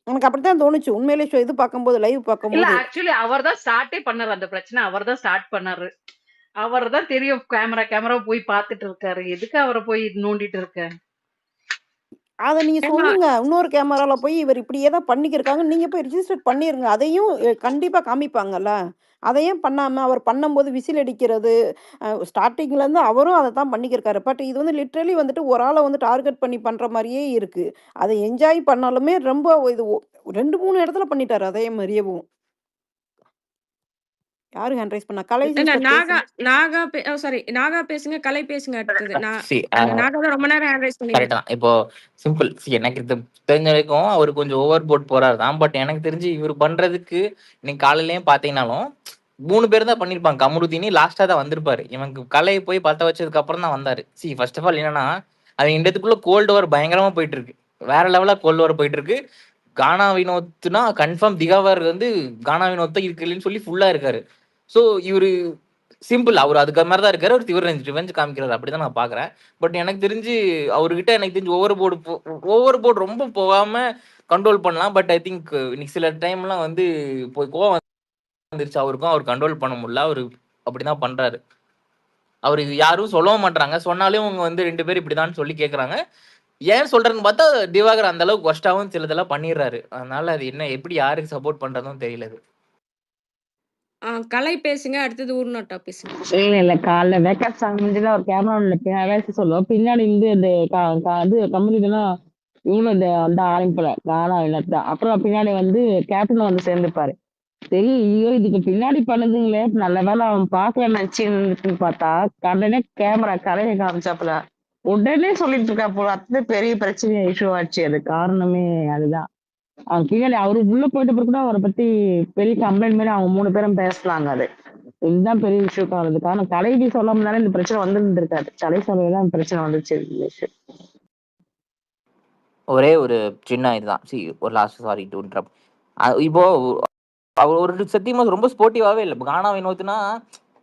எனக்கு அப்படித்தான் தோணுச்சு. உண்மையிலே இது பார்க்கும்போது, லைவ் இல்ல பார்க்கும்போது. ஆக்சுவலி அவர் தான் ஸ்டார்ட்டே பண்ணாரு அந்த பிரச்சனை. அவர் தான் ஸ்டார்ட் பண்ணாரு. அவர் தான் தெரியும் கேமரா போய் பார்த்துட்டு இருக்காரு. எதுக்கு அவர போய் நோண்டிட்டு இருக்க? அத நீங்க ஏன்னா சொல்லுங்க. இன்னொரு கேமரால போய் இவர் இப்படியே தான் பண்ணிக்கிருக்காங்க. நீங்க போய் ரிஜிஸ்டர் பண்ணிருங்க. அதையும் கண்டிப்பா காமிப்பாங்கல்ல. அத ஏன் பண்ணாம அவர் பண்ணும்போது விசில் அடிக்கிறது, ஸ்டார்ட்டிங்ல இருந்து அவரும் அத தான் பண்ணிக்கிருக்காரு. பட் இது வந்து லிட்டரலி வந்துட்டு ஒரு ஆள வந்து டார்கெட் பண்ணி பண்ற மாரியே இருக்கு. அத என்ஜாய் பண்ணாலுமே ரொம்ப இது 2, 3 இடத்துல பண்ணிட்டாரு அதே மாரியேவும். யாரு ஹேண்ட் ரைஸ் பண்ணா? கலை இல்ல சிஸ்டர் நாகா பேசுங்க. நாகா சாரி நாகா பேசுங்க, கலை பேசுங்க அடுத்தது. சி நாகா தான் ரொம்ப நேரம் ஹேண்ட் ரைஸ் பண்ணீங்க. கரெக்ட் தான். இப்போ சிம்பிள். எனக்கு இது தெரிஞ்ச வரைக்கும் அவர் கொஞ்சம் ஓவர் போட் போறாரு தான். பட் எனக்கு தெரிஞ்சு இவர் பண்றதுக்கு நீங்க காலையிலயும் பாத்தீங்கன்னாலும் 3 பேர் தான் பண்ணிருப்பாங்க. கமருதீனி லாஸ்டா தான் வந்திருப்பாரு. இவனுக்கு கலையை போய் பத்த வச்சதுக்கு அப்புறம் தான் வந்தாரு. ஃபர்ஸ்ட் ஆஃப் ஆல் என்னன்னா அவன் இண்டத்துக்குள்ள கோல்டு வார் பயங்கரமா போயிட்டு இருக்கு. வேற லெவலா கோல்டு வார் போயிட்டு இருக்கு. கானா வினோத்னா கன்ஃபார்ம் திகாவர் வந்து கானா வினோத் தான் இருக்குன்னு சொல்லி ஃபுல்லா இருக்காரு. ஸோ இவரு சிம்பிள் அவர் அதுக்கு மாதிரி தான் இருக்காரு. அவர் ரிவெஞ்ச் காமிக்கிறாரு. அப்படிதான் நான் பாக்குறேன். பட் எனக்கு தெரிஞ்சு அவர்கிட்ட எனக்கு தெரிஞ்சு ஓவர் போர்டு ரொம்ப போகாம கண்ட்ரோல் பண்ணலாம். பட் ஐ திங்க் இன்னைக்கு சில டைம்லாம் வந்து கோவம் வந்துருச்சு அவருக்கும். அவர் கண்ட்ரோல் பண்ண முடியல. அவரு அப்படிதான் பண்றாரு. அவரு யாரும் சொல்லவும் மாட்டாங்க. சொன்னாலும் அவங்க வந்து 2 பேர் இப்படிதான் சொல்லி கேக்குறாங்க. ஏன் சொல்றேன்னு பார்த்தா திவாகர் அந்த அளவுக்கு ஒர்ஸ்டாவும் சிலதெல்லாம் பண்ணிடுறாரு. அதனால அது என்ன எப்படி யாருக்கு சப்போர்ட் பண்றதும் தெரியல. கலை பேசுங்க, அடுத்தது ஊர்நாட்டா பேசுங்க. இல்ல காலைல வேக்கப் சாங் முடிஞ்சதுல ஒரு கேமரா பேச சொல்லுவோம். பின்னாடி இருந்து இந்த இது கம்யூனிட்டினா இவங்களும் இந்த வந்து ஆரம்பிப்பல கானா தான். அப்புறம் பின்னாடி வந்து கேப்டன் வந்து சேர்ந்துப்பாரு. சரி ஐயோ இதுக்கு பின்னாடி பண்ணுதுங்களே நல்ல வேலை அவன் பார்க்கல நினைச்சுன்னு பார்த்தா உடனே கேமரா கலையை காமிச்சாப்புல உடனே சொல்லிட்டு இருக்கா போல. அத்தனை பெரிய பிரச்சனையா இஷ்யூ ஆச்சு. அது காரணமே அதுதான். அவங்க பின்னாடி அவரு உள்ள போயிட்ட பிறகு கூட அவரை பத்தி பெரிய கம்ப்ளைண்ட் மாதிரி அவங்க 3 பேரும் பேசலாங்க. அது இதுதான் பெரிய இஷ்யூ ஆகுது. காரணம் கலைக்கு சொல்ல முடியாத இந்த பிரச்சனை வந்துருக்காது. கலை சொல்லதான் இந்த பிரச்சனை வந்துச்சு. ஒரே ஒரு சின்ன இதுதான். ஒரு லாஸ்ட் சாரி டு இன்டரப்ட். இப்போ அவர் ஒரு சத்தியமா ரொம்ப ஸ்போர்ட்டிவாவே இல்லை. கானா வினோத்னா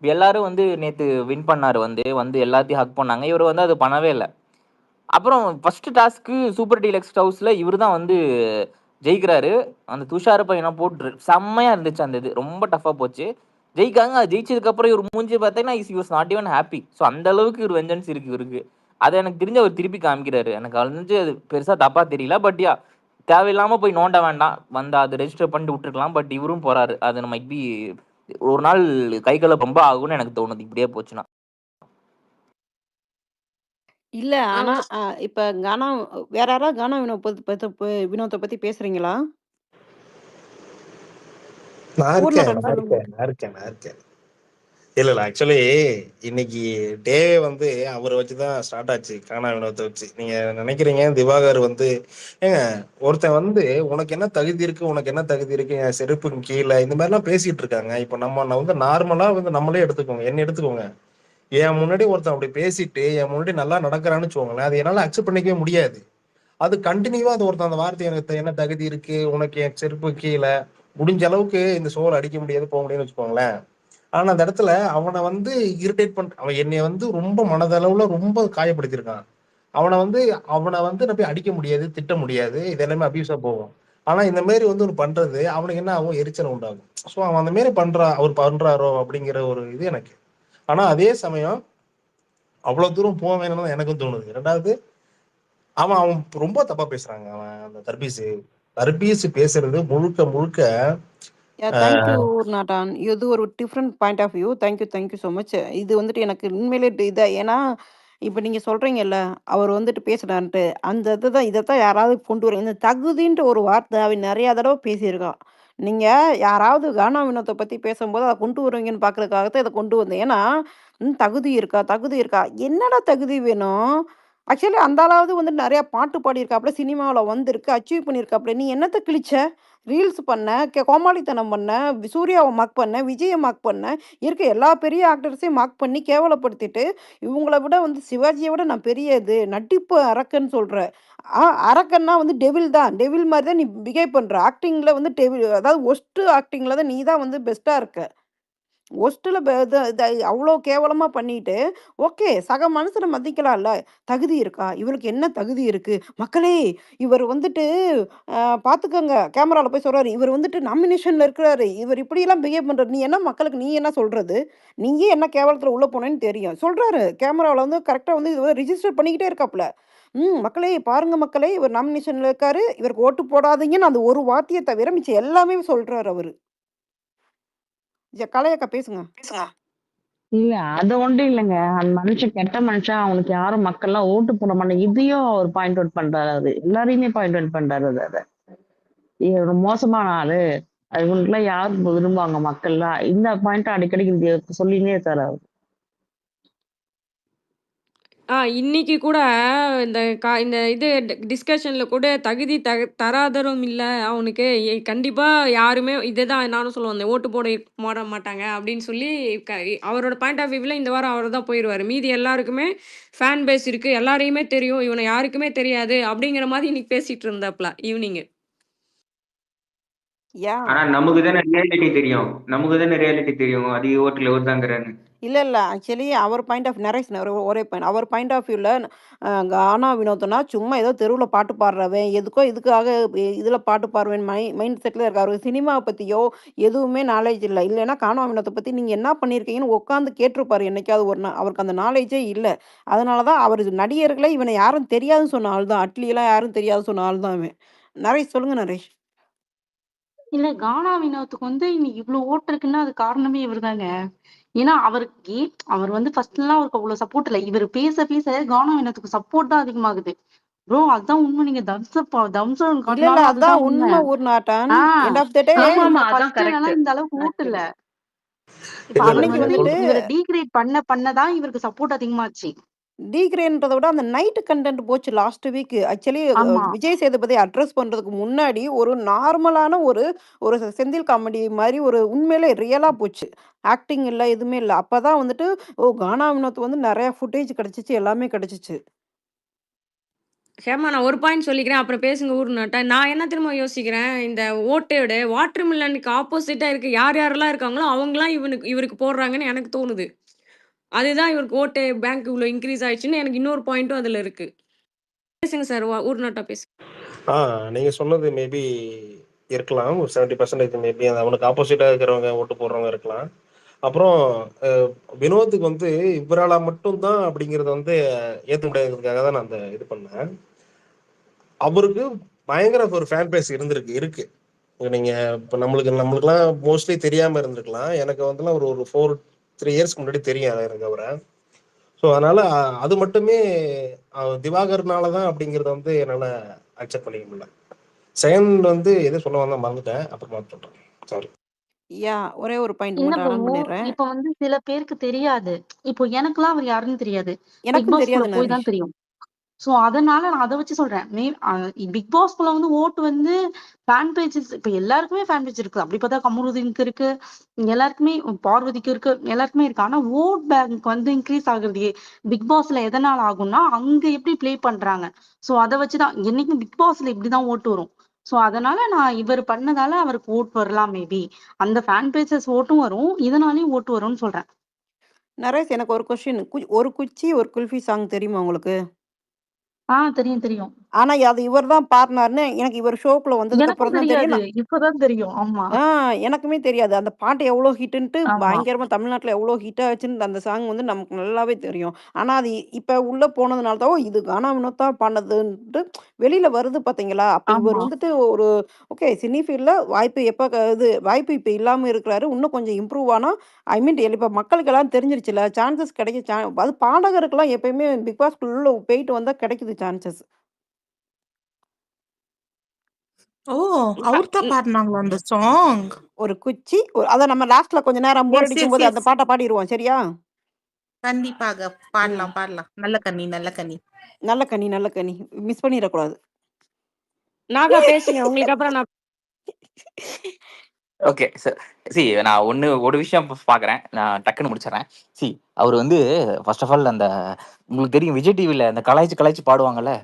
எல்லாரும் வந்து நேத்து வின் பண்ணாரு. வந்து எல்லாத்தையும் ஹக் பண்ணாங்க. இவர் வந்து அது பண்ணவே இல்லை. அப்புறம் ஃபர்ஸ்ட் டாஸ்க்கு சூப்பர் டீலக்ஸ் ஹவுஸ்ல இவர் தான் வந்து ஜெயிக்கிறாரு. அந்த துஷார பையனை போட்டு செம்மையா இருந்துச்சு. அந்த இது ரொம்ப டஃபா போச்சு. ஜெயிக்காங்க. ஜெயிச்சதுக்கு அப்புறம் இவர் மூஞ்சி பார்த்தீங்கன்னா is not even happy. So அந்த அளவுக்கு ஒரு வெஞ்சன்ஸ் இருக்கு இவருக்கு. அதை எனக்கு தெரிஞ்ச அவர் திருப்பி காமிக்கிறாரு. எனக்கு வந்து அது பெருசா தப்பா தெரியல. பட் தேவையில்லாம போய் நோண்ட வேண்டாம். வந்தா அதை ரெஜிஸ்டர் பண்ணிட்டு விட்டுருக்கலாம். பட் இவரும் போறாரு. அது நம்ம இப்படி ஒரு நாள் கைகளை ரொம்ப ஆகும்னு எனக்கு தோணுது இப்படியே போச்சுன்னா. இல்ல ஆனா இப்ப வேற யாராவது கானா வினோத்த பத்தி பேசுறீங்களா? நான் ஊர்நாட்டம் சொல்லுங்க. இருக்கேன். இல்ல ஆக்சுவலி இன்னைக்கு டேவே வந்து அவரை வச்சுதான் ஸ்டார்ட் ஆச்சு. கானா வினோத்தை வச்சு. நீங்க நினைக்கிறீங்க திவாகர் வந்து ஏங்க ஒருத்தன் வந்து உனக்கு என்ன தகுதி இருக்கு என் செருப்புக்கு கீழே இந்த மாதிரி எல்லாம் பேசிட்டு இருக்காங்க. இப்ப நம்ம வந்து நார்மலா வந்து நம்மளே எடுத்துக்கோங்க, என்ன எடுத்துக்கோங்க. என் முன்னாடி ஒருத்தன் அப்படி பேசிட்டு என் முன்னாடி நல்லா நடக்கிறான்னு வச்சுக்கோங்களேன், அது என்னால அக்செப்ட் பண்ணிக்கவே முடியாது. அது கண்டினியூவா அது ஒருத்தன் அந்த வார்த்தை எனக்கு என்ன தகுதி இருக்கு உனக்கு என் செருப்பு கீழே முடிஞ்ச அளவுக்கு இந்த சோலை அடிக்க முடியாது போக முடியும்னு வச்சுக்கோங்களேன். ஆனா அந்த இடத்துல அவனை வந்து இரிட்டேட் அவன் என்னை வந்து ரொம்ப மனதளவுல ரொம்ப காயப்படுத்திருக்கான். அவனை வந்து நான் போய் அடிக்க முடியாது, திட்ட முடியாது. இது எல்லாமே அபியூஸா போகும். ஆனா இந்த மாதிரி வந்து ஒரு பண்றது அவனுக்கு என்ன ஆகும், எரிச்சல் உண்டாகும். ஸோ அவன் அந்த மாதிரி அவர் பண்றாரோ அப்படிங்கிற ஒரு இது எனக்கு. ஆனா அதே சமயம் அவ்வளவு தூரம் போக வேணும்னு எனக்கும் தோணுது. ரெண்டாவது அவன் ரொம்ப தப்பா பேசுறாங்க. அவன் அந்த தர்பீஸ் பேசுறது முழுக்க முழுக்க தேங்க் யூ நாட்டான். இது ஒரு different point of view. Thank you so much. இது வந்துட்டு எனக்கு உண்மையிலே ஏன்னா, இப்ப நீங்க சொல்றீங்கல்ல, அவர் வந்துட்டு பேசுறான்ட்டு. அந்த இதத்தான் யாராவது கொண்டு வரணும். இந்த தகுதின்ட்டு ஒரு வார்த்தை அவன் நெறைய தடவ பேசியிருக்கான். நீங்க யாராவது கானா வினோத்த பத்தி பேசும்போது அத கொண்டு வருவீங்கன்னு பார்க்கறதுக்காக தான் இத கொண்டு வந்தேன். ஏன்னா, தகுதி இருக்கா? தகுதி இருக்கா? என்னடா தகுதி வேணும்? ஆக்சுவலி அந்த ஆளாவது வந்து நெறைய பாட்டு பாடியிருக்காப்ல, சினிமாவுல வந்திருக்கு, அச்சீவ் பண்ணியிருக்காப்ல. நீ என்னத்த கிழிச்ச? ரீல்ஸ் பண்ண, கோமாளித்தனம் பண்ண, சூர்யாவ மார்க் பண்ண, விஜய மார்க் பண்ண, இருக்க எல்லா பெரிய ஆக்டர்ஸையும் மார்க் பண்ணி கேவலப்படுத்திட்டு, இவங்கள விட வந்து சிவாஜிய விட நான் பெரிய நடிப்பு அரக்கன்னு சொல்ற. அரக்கன்னா வந்து டெவில் தான். டெவில் மாரி தான் நீ பிஹேவ் பண்ற. ஆக்டிங்ல வந்து அதாவது வொர்ஸ்ட் ஆக்டிங்ல தான் நீ தான் வந்து பெஸ்ட்டா இருக்க. ஒஸ்ட்டுல ப இத இத அவ்ளோ கேவலமா பண்ணிட்டு, ஓகே சக மனுஷன மதிக்கலாம்ல. தகுதி இருக்கா? இவருக்கு என்ன தகுதி இருக்கு? மக்களே! இவர் வந்துட்டு பார்த்துக்கங்க. கேமரால போய் சொல்றாரு. இவர் வந்துட்டு நாமினேஷன்ல இருக்கிறாரு. இவர் இப்படியெல்லாம் பிஹேவ் பண்றாரு. நீ என்ன மக்களுக்கு நீ என்ன சொல்றது? நீயே என்ன கேவலத்துல உள்ள போனேன்னு தெரியும். சொல்றாரு. கேமரால வந்து கரெக்ட்டா வந்து இத ரிஜிஸ்டர் பண்ணிக்கிட்டே இருக்காப்ல. மக்களே பாருங்க மக்களே! இவர் நாமினேஷன்ல இருக்காரு. இவருக்கு ஓட்டு போடாதீங்கன்னு அந்த ஒரு வார்த்தைய தவிர மிச்சம் எல்லாமே சொல்றாரு அவரு. கலையக்கா பேசுங்க. இல்ல அது ஒண்ணும் இல்லைங்க. அந்த மனுஷன் கெட்ட மனுஷன். அவனுக்கு யாரும் மக்கள்லாம் ஓட்டு போட மாட்டாங்க. இதையும் அவர் பாயிண்ட் அவுட் பண்றாரு அது. எல்லாரையுமே பாயிண்ட் அவுட் பண்றாரு அத. ஒரு மோசமான ஆளு. இவனுக்குலாம் யார் விரும்புவாங்க மக்கள்லாம். இந்த பாயிண்ட் அடிக்கடி சொல்லினே இருக்காரு அவரு. இன்னைக்கு கூட இந்த இது டிஸ்கஷன்ல கூட தகுதி தராதரம் இல்ல அவனுக்கு. கண்டிப்பா யாருமே இததான் நானும் சொல்ல வந்தேன். ஓட்டு போட மாட்டாங்க அப்படின்னு சொல்லி அவரோட பாயிண்ட் ஆஃப் வியூல இந்த வாரம் அவர் தான் போயிருவாரு. மீதி எல்லாருக்குமே ஃபேன் பேஸ் இருக்கு. எல்லாரையுமே தெரியும். இவனை யாருக்குமே தெரியாது அப்படிங்கிற மாதிரி இன்னைக்கு பேசிட்டு இருந்தாப்ல ஈவினிங். ஆனா நமக்கு தானே ரியாலிட்டி தெரியும். அதிக ஓட்டுல ஒருத்தாங்கிறான்னு. இல்ல. ஆக்சுவலி அவர் பாயிண்ட் ஆஃப் நரேஷ் ஒரே பாயிண்ட். அவர் பாயிண்ட் ஆஃப் வியூல கானா வினோத்னா சும்மா ஏதோ தெருவுல பாட்டு பாடுறவன், இதுக்காக இதுல பாட்டு பாடுவேன் மைண்ட் செட்ல இருக்காரு. சினிமாவ பத்தியோ எதுவுமே நாலேட்ஜ் இல்ல. இல்லன்னா கானா வினோத்த பத்தி நீங்க என்ன பண்ணியிருக்கீங்கன்னு உட்கார்ந்து கேட்டிருப்பாரு என்னைக்காவது ஒரு நாள். அவருக்கு அந்த நாலேட்ஜே இல்ல. அதனால தான் அவரு நடிகர்களே இவன யாரும் தெரியாதுன்னு சொன்ன ஆள் தான். அட்லிலாம் யாரும் தெரியாதுன்னு சொன்ன ஆள் தான் இவன். நரேஷ் சொல்லுங்க நரேஷ். இல்ல கானா வினோத்துக்கு வந்து இன்னைக்கு இவ்ளோ ஓட்டு இருக்குன்னா அது காரணமே இவர்தாங்க. ஏன்னா அவர் வந்து ஃபர்ஸ்ட்லாம் அவருக்கு அவ்வளவு சப்போர்ட் இல்ல. இவர் பேச பேச கானா வினோத்துக்கு சப்போர்ட் தான் அதிகமாகுது. ப்ரோ அதுதான் உண்மை. நீங்க தம்சம் காட்டினாலும் அதான் அதுதான் உண்மை. உண்மை ஊர்நாட்டான். ஆஹ் எண்ட் ஆஃப் த டே ஆமாமா. அதான் ஃபர்ஸ்ட் கரெக்ட். எல்லாம் இந்த அளவுக்கு ஓட்டு இல்ல. இப்ப இல்ல, இல்ல. அவர் அன்னைக்கு நீங்க வந்து வந்துட்டு இவரை டீக்ரேட் பண்ணதான் இவருக்கு சப்போர்ட் அதிகமாச்சு. டீக்ரேன்றத விட அந்த நைட் கண்டென்ட் போச்சு லாஸ்ட் வீக். ஆக்சுவலி ஆமா. விஜய் சேதுபதி அட்ரஸ் பண்றதுக்கு முன்னாடி ஒரு நார்மலான ஒரு ஒரு செந்தில் காமெடி மாதிரி ஒரு உண்மையிலே ரியலா போச்சு. ஆக்டிங் இல்ல, எதுவுமே இல்ல. அப்பதான் வந்துட்டு கானா வினோத் வந்து நிறைய ஃபுட்டேஜ் கிடைச்சிச்சு, எல்லாமே கிடைச்சிச்சு. ஹேமா நான் ஒரு பாயிண்ட் சொல்லிக்கிறேன். அப்புறம் பேசுங்க ஊர்நாட்டா. நான் என்ன தெரியுமா யோசிக்கிறேன், இந்த ஓட்டோட வாட்டர் மில்லனுக்கு ஆப்போசிட்டா இருக்க யார் யாரெல்லாம் இருக்காங்களோ அவங்கலாம் இவருக்கு போடுறாங்கன்னு எனக்கு தோணுது. அதுதான் இவருக்கு ஓட்டு பேங்க் இவ்ளோ இன்கிரீஸ் ஆயிடுச்சுன்னு எனக்கு இன்னொரு பாயிண்ட்டும் அதுல இருக்கு. பேசுங்க சார். ஊர்நாட்டா பேசுங்க. நீங்க சொன்னது மேபி இருக்கலாம். ஒரு 70% மேபி அவனுக்கு ஆப்போசிட்டா இருக்கிறவங்க ஓட்டு போடுறவங்க இருக்கலாம். அப்புறம் வினோத்துக்கு வந்து இவரால மட்டும் தான் அப்படிங்கறத வந்து ஏத்த முடியாதுங்கிறதுக்காக தான் நான் அந்த இது பண்ணேன். அவருக்கு பயங்கர ஒரு ஃபேன் பேஸ் இருக்கு. நீங்க இப்ப நம்மளுக்குலாம் மோஸ்ட்லி தெரியாம இருந்திருக்கலாம். எனக்கு வந்து ஒரு 3 இயர்ஸ்க்கு முன்னாடி தெரியும் எனக்கு அவரை. ஸோ அதனால அது மட்டுமே திவாகர்னால தான் அப்படிங்கறத வந்து என்னால அக்செப்ட் பண்ணிக்க முடியல. செகண்ட் வந்து எது சொல்ல வந்தா மறந்துட்டேன். அப்புறமா சொல்றேன். சாரி. ஒரே ஒரு பாயிண்ட் இல்ல மட்டும் ப்ரோ. ஆட் பண்ணிடுறேன். இப்ப வந்து சில பேருக்கு தெரியாது. இப்போ எனக்கெல்லாம் அவர் யாருன்னு தெரியாது. பிக் எனக்கும் பாஸ்குள்ள தெரியாது போய் தான் நரேஷ். தெரியும். சோ அதனால நான் அத வச்சு சொல்றேன். பிக் பாஸ்குள்ள வந்து ஓட்டு வந்து ஃபேன் பேஜஸ் இப்ப எல்லாருக்குமே ஃபேன் பேஜ் இருக்கு. அப்படி பார்த்தா கமருதீனுக்கு இருக்கு. எல்லாருக்குமே பார்வதிக்கு இருக்கு. எல்லாருக்குமே இருக்கு. ஆனா ஓட் பேங்க் வந்து இன்க்ரீஸ் ஆகுறது பிக் பாஸ்ல எதனால ஆகும்னா அங்க எப்படி ப்ளே பண்றாங்க. சோ அத வச்சுதான் என்னைக்கும் பிக் பாஸ்ல இப்படிதான் ஓட்டு வரும். சோ அதனால நான் இவர் பண்ணதால அவருக்கு ஓட்டு வரலாம் மேபி. அந்த ஃபேன் பேஜஸ் ஓட்டும் வரும். இதனாலயும் ஓட்டு வரும்னு சொல்றேன். நரேஷ் எனக்கு ஒரு கொஸ்டின். ஒரு குச்சி ஒரு குல்ஃபி சாங் தெரியுமா உங்களுக்கு? தெரியும் தெரியும். ஆனா அது இவர்தான் பாடுனாருன்னு எனக்கு இவர் ஷோக்குள்ள வந்ததுக்கு எனக்கும் அப்புறம் தான் தெரியும். தெரியாது. இப்பதான் தெரியும். ஆமா. எனக்குமே தெரியாது. அந்த பாட்டு எவ்வளோ ஹிட்டுன்ட்டு ஆமா. பயங்கரமா தமிழ்நாட்டுல எவ்வளோ ஹிட் ஆச்சுன்னு அந்த சாங் வந்து நமக்கு நல்லாவே தெரியும். ஆனா அது இப்ப உள்ள போனதுனால தான், இது கானா வினோத் தான் பாடுனதுன்ட்டு வெளியில வருது பார்த்தீங்களா? அப்ப இவர் ஆமா. வந்துட்டு ஒரு ஓகே சினி ஃபீல்ட்ல வாய்ப்பு எப்ப வாய்ப்பு இப்ப இல்லாம இருக்கிறாரு. இன்னும் கொஞ்சம் இம்ப்ரூவ் ஆனா ஐ மீன் இப்ப மக்களுக்கெல்லாம் தெரிஞ்சிருச்சுல்ல. சான்ஸஸ் கிடைக்க அது பாடகருக்கெல்லாம் எப்பயுமே பிக் பாஸ்க்குள்ள போயிட்டு வந்தா கிடைக்குது சான்ஸஸ். ஓ! அவர் தான் பாடுனாங்களா அந்த சாங்? ஒரு குச்சி அத நம்ம லாஸ்ட்ல கொஞ்ச நேரம் போர் எஸ், எஸ், அடிக்கும்போது அந்த எஸ். பாட்ட பாடிருவோம். சரியா? கண்டிப்பாக. ம். பாடலாம், பாடலாம். நல்ல கன்னி, நல்ல கன்னி. நல்ல கனி, நல்ல கனி. மிஸ் பண்ணிறக்கூடாது. நாகா பேசுங்க. உங்களுக்கு அப்புறம் நான் ஓகே. நான் ஒரு விஷயம் பார்க்குறேன். நான் டக்குன்னு முடிச்சிடுறேன். அவர் வந்து ஃபர்ஸ்ட் ஆஃப் ஆல் அந்த உங்களுக்கு தெரியும் விஜய் டிவில அந்த கலாய்ச்சு கலாய்ச்சு பாடுவாங்கல்ல.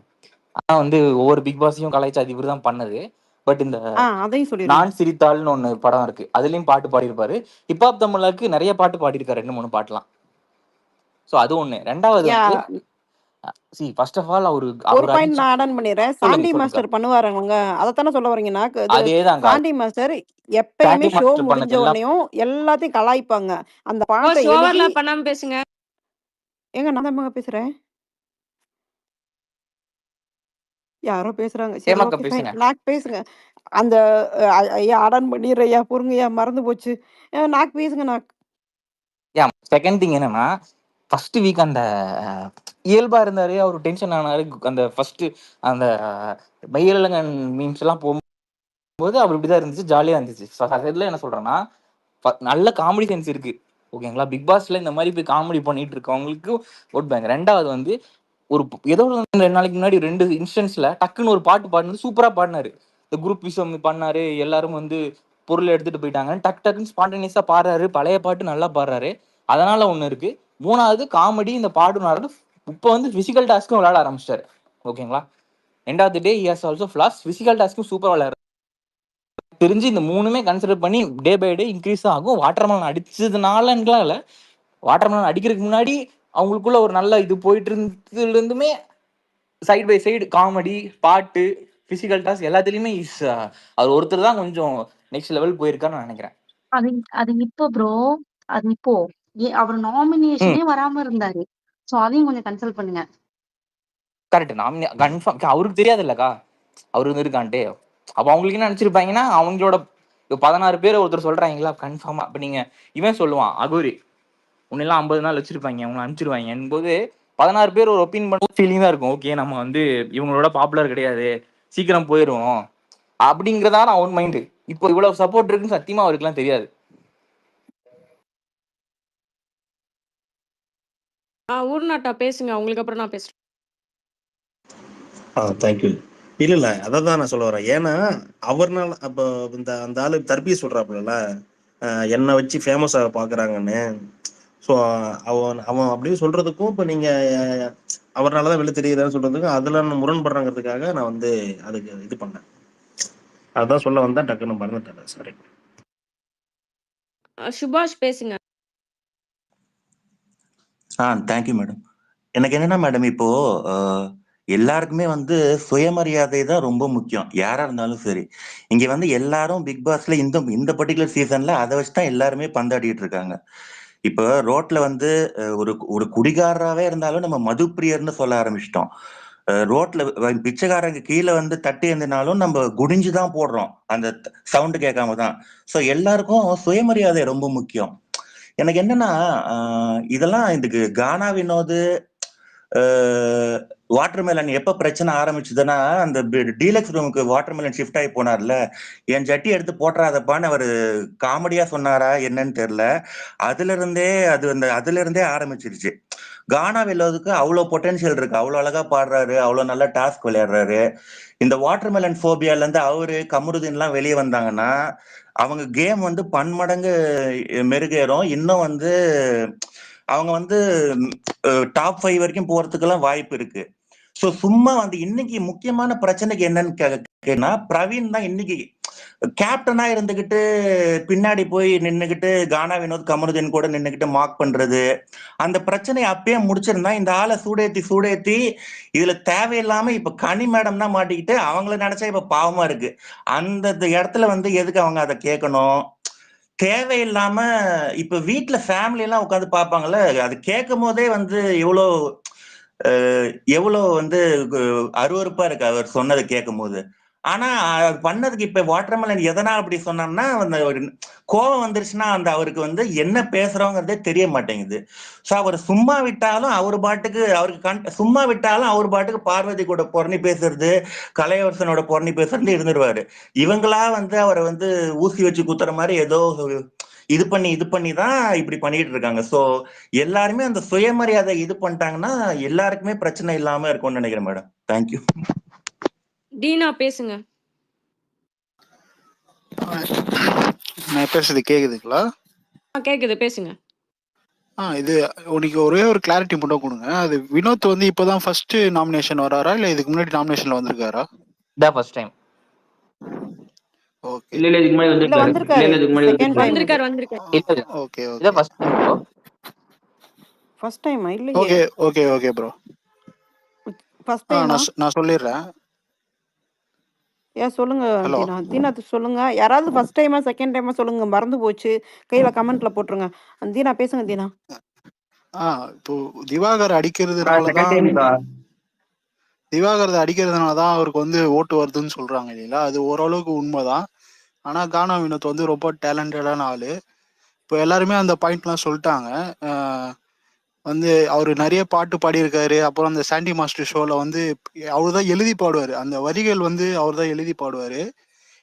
ஆனா வந்து ஒவ்வொரு பிக் பாஸையும் கலாய்ச்சு அது இவரு தான் பண்ணது. பட் இந்த அதையும் சொல்லிருங்க. நான் சிரித்தாள்னு ஒண்ணு படம் இருக்கு. அதுலயும் பாட்டு பாடியிருப்பாரு. ஹிப்ஹாப் தமிழாக்கு நிறைய பாட்டு பாடியிருக்காரு. 2, 3 பாட்டுலாம். ஸோ அது ஒண்ணு. 2வது யா வந்து ஃபர்ஸ்ட் ஆஃப் ஆல் ஒரு அவர் பாயிண்ட் அடிச்ச நான் அடன் பண்ணிடுறேன். சொல்லுங்க, சாண்டி சொல்லுங்க. மாஸ்டர் பண்ணுவாருங்க. அதத்தானே சொல்ல வரீங்கன்னா, அதேதாங்க. சாண்டி மாஸ்டர் எப்பயுமே சாண்டி ஷோ மாஸ்டர் முடிஞ்ச பண்ணதெல்லாம் உடனேயும் எல்லாத்தையும் கலாய்ப்பாங்க. அந்த பாட்ட பாஸ் எழுதி ஓவர்லாப் பண்ணாம பேசுங்க. ஏங்க நான் தான்ங்க பேசுறேன். யாரோ பேசுறாங்க. சரி ஏமாக்கா ஓகே ஃபைன். பேசுங்க. நாக் பேசுங்க. அந்த ஐயா அடன் பண்ணிடுறேன்யா. பொறுங்கய்யா மறந்து போச்சு. நாக் பேசுங்க நாக். செகண்ட் திங் என்னன்னா, ஃபர்ஸ்ட் வீக் அந்த இயல்பா இருந்தாரு. அவரு டென்ஷன் ஆனாரு. அந்த ஃபர்ஸ்ட் அந்த மயிலழகன் மீம்ஸ் எல்லாம் போகும்போது அவர் இப்படிதான் இருந்துச்சு. ஜாலியா இருந்துச்சு. அதுல என்ன சொல்றேன்னா, நல்ல காமெடி சென்ஸ் இருக்கு. ஓகேங்களா? பிக் பாஸ்ல இந்த மாதிரி போய் காமெடி பண்ணிட்டு இருக்கவங்களுக்கு ஓட் பேங்க். 2வது வந்து ஏதோ 2 நாளைக்கு முன்னாடி 2 இன்ஸ்டன்ஸ்ல டக்குன்னு ஒரு பாட்டு பாடினது சூப்பரா பாடினாரு. இந்த குரூப் விஷம் பண்ணாரு. எல்லாரும் வந்து பொருள் எடுத்துட்டு போயிட்டாங்க. டக்குன்னு ஸ்பான்டேனியஸா பாடுறாரு. பழைய பாட்டு நல்லா பாடுறாரு. அதனால ஒண்ணு இருக்கு. 3வது காமெடி இந்த பாடுனாரு. இப்ப வந்து பிசிக்கல் டாஸ்க்கும் விளையாட ஆரம்பிச்சிட்டாரு. ஓகேங்களா? End of the day he has also flaws. Physical டாஸ்க்கும் சூப்பரா விளையாடுறாரு. தெரிஞ்சு இந்த 3மே கன்சிடர் பண்ணி டே பை டே இன்க்ரீஸ் ஆகும். வாட்டர்மெலன் அடிச்சதுனாலங்களா இல்ல, வாட்டர்மெலன் அடிக்கிறதுக்கு முன்னாடி அவங்களுக்குள்ள ஒரு நல்ல இது போயிட்டு இருந்ததுல இருந்துமே சைடு பை சைடு காமெடி, பாட்டு, பிசிக்கல் டாஸ்க் எல்லாத்துலயுமே அவர் ஒருத்தர் தான் கொஞ்சம் நெக்ஸ்ட் லெவல் போயிருக்கான்னு நான் நினைக்கிறேன். அது அது இப்போ ப்ரோ. அது இப்போ அவர் நாமினேஷனே வராம இருந்தாரு. சோ அதையும் கொஞ்சம் கன்சல்ட் பண்ணுங்க. கரெக்ட். கன்ஃபார்ம் அவருக்கு தெரியாது இல்லக்கா அவரு இருக்கான்ட்டு. அப்ப அவங்களுக்கு என்ன நினைச்சிருப்பாங்கன்னா, அவங்களோட 16 பேர் ஒருத்தர் சொல்றாங்களா கன்ஃபார்மா. அப்ப நீங்க இவன் சொல்லுவான் அகோரி உன்னெல்லாம் 50 நாள் வச்சிருப்பாங்க, உங்களை அனுப்பிச்சிருவாங்க என்போது 16 பேர் ஒரு ஒப்பீனியன் பண்ண ஃபீலிங் தான் இருக்கும். ஓகே நம்ம வந்து இவங்களோட பாப்புலர் கிடையாது, சீக்கிரம் போயிடுவோம் அப்படிங்கிறதான அவன் மைண்டு. இப்போ இவ்வளவு சப்போர்ட் இருக்குன்னு சத்தியமா அவருக்குலாம் தெரியாது. ஊர்நாட்டா பேசுங்க. உங்களுக்கு அப்புறம் நான் பேசுறேன். தேங்க்யூ. இல்ல அதான் நான் சொல்ல வரேன். ஏன்னா அவர்னால அப்போ அந்த ஆளு தர்பி சொல்றாப்புல என்னை வச்சு ஃபேமஸ் ஆக பாக்குறாங்கன்னு. ஸோ அவன் அவன் அப்படின்னு சொல்றதுக்கும் இப்போ நீங்க அவர்னாலதான் வெளில தெரியுதான்னு சொல்றதுக்கும் அதுல நான் முரண்படுறங்கிறதுக்காக நான் வந்து அதுக்கு இது பண்ணேன். அதான் சொல்ல வந்தா டக்குன்னு மறந்துட்டேன். சாரி. சுபாஷ் பேசுங்க. Thank you madam. எனக்கு என்னன்னா மேடம், இப்போ எல்லாருக்குமே வந்து சுயமரியாதை தான் ரொம்ப முக்கியம். யாரா இருந்தாலும் சரி. இங்க வந்து எல்லாரும் பிக் பாஸ்ல இந்த இந்த பர்டிகுலர் சீசன்ல அதை வச்சுதான் எல்லாருமே பந்தாடிட்டு இருக்காங்க. இப்போ ரோட்ல வந்து ஒரு ஒரு குடிகாரராவே இருந்தாலும் நம்ம மது பிரியர்னு சொல்ல ஆரம்பிச்சிட்டோம். ரோட்ல பிச்சைக்காரங்க கீழே வந்து தட்டி இருந்தனாலும் நம்ம குடிஞ்சுதான் போடுறோம், அந்த சவுண்ட் கேட்காம தான். ஸோ எல்லாருக்கும் சுயமரியாதை ரொம்ப முக்கியம். எனக்கு என்னன்னா இதெல்லாம் இதுக்கு கானா வினோது வாட்டர்மெலன் எப்ப பிரச்சனை ஆரம்பிச்சதுன்னா, அந்த டீலக்ஸ் ரூமுக்கு வாட்டர்மெலன் ஷிஃப்ட் ஆகி போனார்ல, என் ஜட்டி எடுத்து போட்டுறாதப்பான்னு அவரு காமெடியா சொன்னாரா என்னன்னு தெரியல. அதுல இருந்தே ஆரம்பிச்சிருச்சு. கானா வினோதுக்கு அவ்வளவு பொட்டன்ஷியல் இருக்கு. அவ்வளவு அழகா பாடுறாரு, அவ்வளவு நல்ல டாஸ்க் விளையாடுறாரு. இந்த வாட்டர்மெலன் ஃபோபியால இருந்து அவரு கமருதீன் எல்லாம் வெளியே வந்தாங்கன்னா அவங்க கேம் வந்து பன்மடங்கு மெருகேறும். இன்னும் வந்து அவங்க வந்து டாப் 5 வரைக்கும் போறதுக்கெல்லாம் வாய்ப்பு இருக்கு. சோ சும்மா வந்து இன்னைக்கு முக்கியமான பிரச்சனைக்கு என்னன்னு கேட்டா, பிரவீன் தான் இன்னைக்கு கேப்டனா இருந்துகிட்டு பின்னாடி போய் நின்னுகிட்டு கானா வினோத் கமருதீன் கூட நின்னுகிட்டு மார்க் பண்றது, அந்த பிரச்சனையை அப்பயே முடிச்சிருந்தா இந்த ஆளை சூடேத்தி இதுல தேவையில்லாம இப்ப கனி மேடம் தான் மாட்டிக்கிட்டு அவங்கள நினைச்சா இப்ப பாவமா இருக்கு. அந்த இடத்துல வந்து எதுக்கு அவங்க அதை கேட்கணும்? தேவையில்லாம இப்ப வீட்டுல ஃபேமிலி எல்லாம் உட்காந்து பார்ப்பாங்கல்ல, அது கேட்கும் போதே வந்து எவ்வளவு வந்து அருவருப்பா இருக்கு அவர் சொன்னதை கேட்கும் போது. ஆனா அது பண்ணதுக்கு இப்ப வாட்டர்மெலன் எதனால அப்படி சொன்னோம்னா, அந்த ஒரு கோவம் வந்துருச்சுன்னா அந்த அவருக்கு வந்து என்ன பேசுறோங்கிறதே தெரிய மாட்டேங்குது. சோ அவர் சும்மா விட்டாலும் அவர் பாட்டுக்கு சும்மா விட்டாலும் அவர் பாட்டுக்கு பார்வதி கூட பொறணி பேசுறது, கலையரசனோட பொறணி பேசுறது இருந்துருவாரு. இவங்களா வந்து அவரை வந்து ஊசி வச்சு குத்துற மாதிரி ஏதோ இது பண்ணி தான் இப்படி பண்ணிட்டு இருக்காங்க. சோ எல்லாருமே அந்த சுயமரியாதை இது பண்ணிட்டாங்கன்னா எல்லாருக்குமே பிரச்சனை இல்லாம இருக்கும்னு நினைக்கிறேன் மேடம். தேங்க்யூ. டீனா பேசுங்க. நான் பேசுறது கேக்குதுங்களா? கேக்குது, பேசுங்க. இது உனக்கு ஒரே ஒரு கிளாரிட்டி மட்டும் கொடுங்க. அது வினோத் வந்து இப்பதான் ஃபர்ஸ்ட் நாமினேஷன் வராரா இல்ல இதுக்கு முன்னாடி நாமினேஷன்ல வந்திருக்காரா? இதான் ஃபர்ஸ்ட் டைம். ஓகே. இல்ல இதுக்கு முன்னாடி இல்ல வந்திருக்காரு. வந்திருக்காரு. செகண்ட் டைம் இது. வந்திருக்காரு. ஓகே இதான் ஃபர்ஸ்ட் டைம் ப்ரோ. ஃபர்ஸ்ட் டைமா? ஓகே இல்லையே. Okay okay bro. ஃபர்ஸ்ட் டைமா? நான் சொல்லிடுறேன். சொல்லுங்க ஹலோ. தீனா சொல்லுங்க. யாராவது ஃபர்ஸ்ட் டைமா செகண்ட் டைமா சொல்லுங்க. மறந்து போச்சு. கையில கமெண்ட்ல போட்டுருங்க. தீனா பேசுங்க தீனா. இப்போ திவாகர் அடிக்கிறதுனால செகண்ட் தான் டைம்க்கா. திவாகர் அடிக்கிறதுனால தான் அவருக்கு வந்து ஓட்டு வருதுன்னு சொல்றாங்க இல்லைங்களா? அது ஓரளவுக்கு உண்மைதான். ஆனா கானா வினோத் வந்து ரொம்ப டேலண்டடான ஆளு. இப்போ எல்லாருமே அந்த பாயிண்ட்லாம் சொல்லிட்டாங்க. வந்து அவர் நிறைய பாட்டு பாடியிருக்காரு. அப்புறம் அந்த சாண்டி மாஸ்டர் ஷோல வந்து அவர் தான் எழுதி பாடுவார். அந்த வரிகள் வந்து அவர் தான் எழுதி பாடுவார்.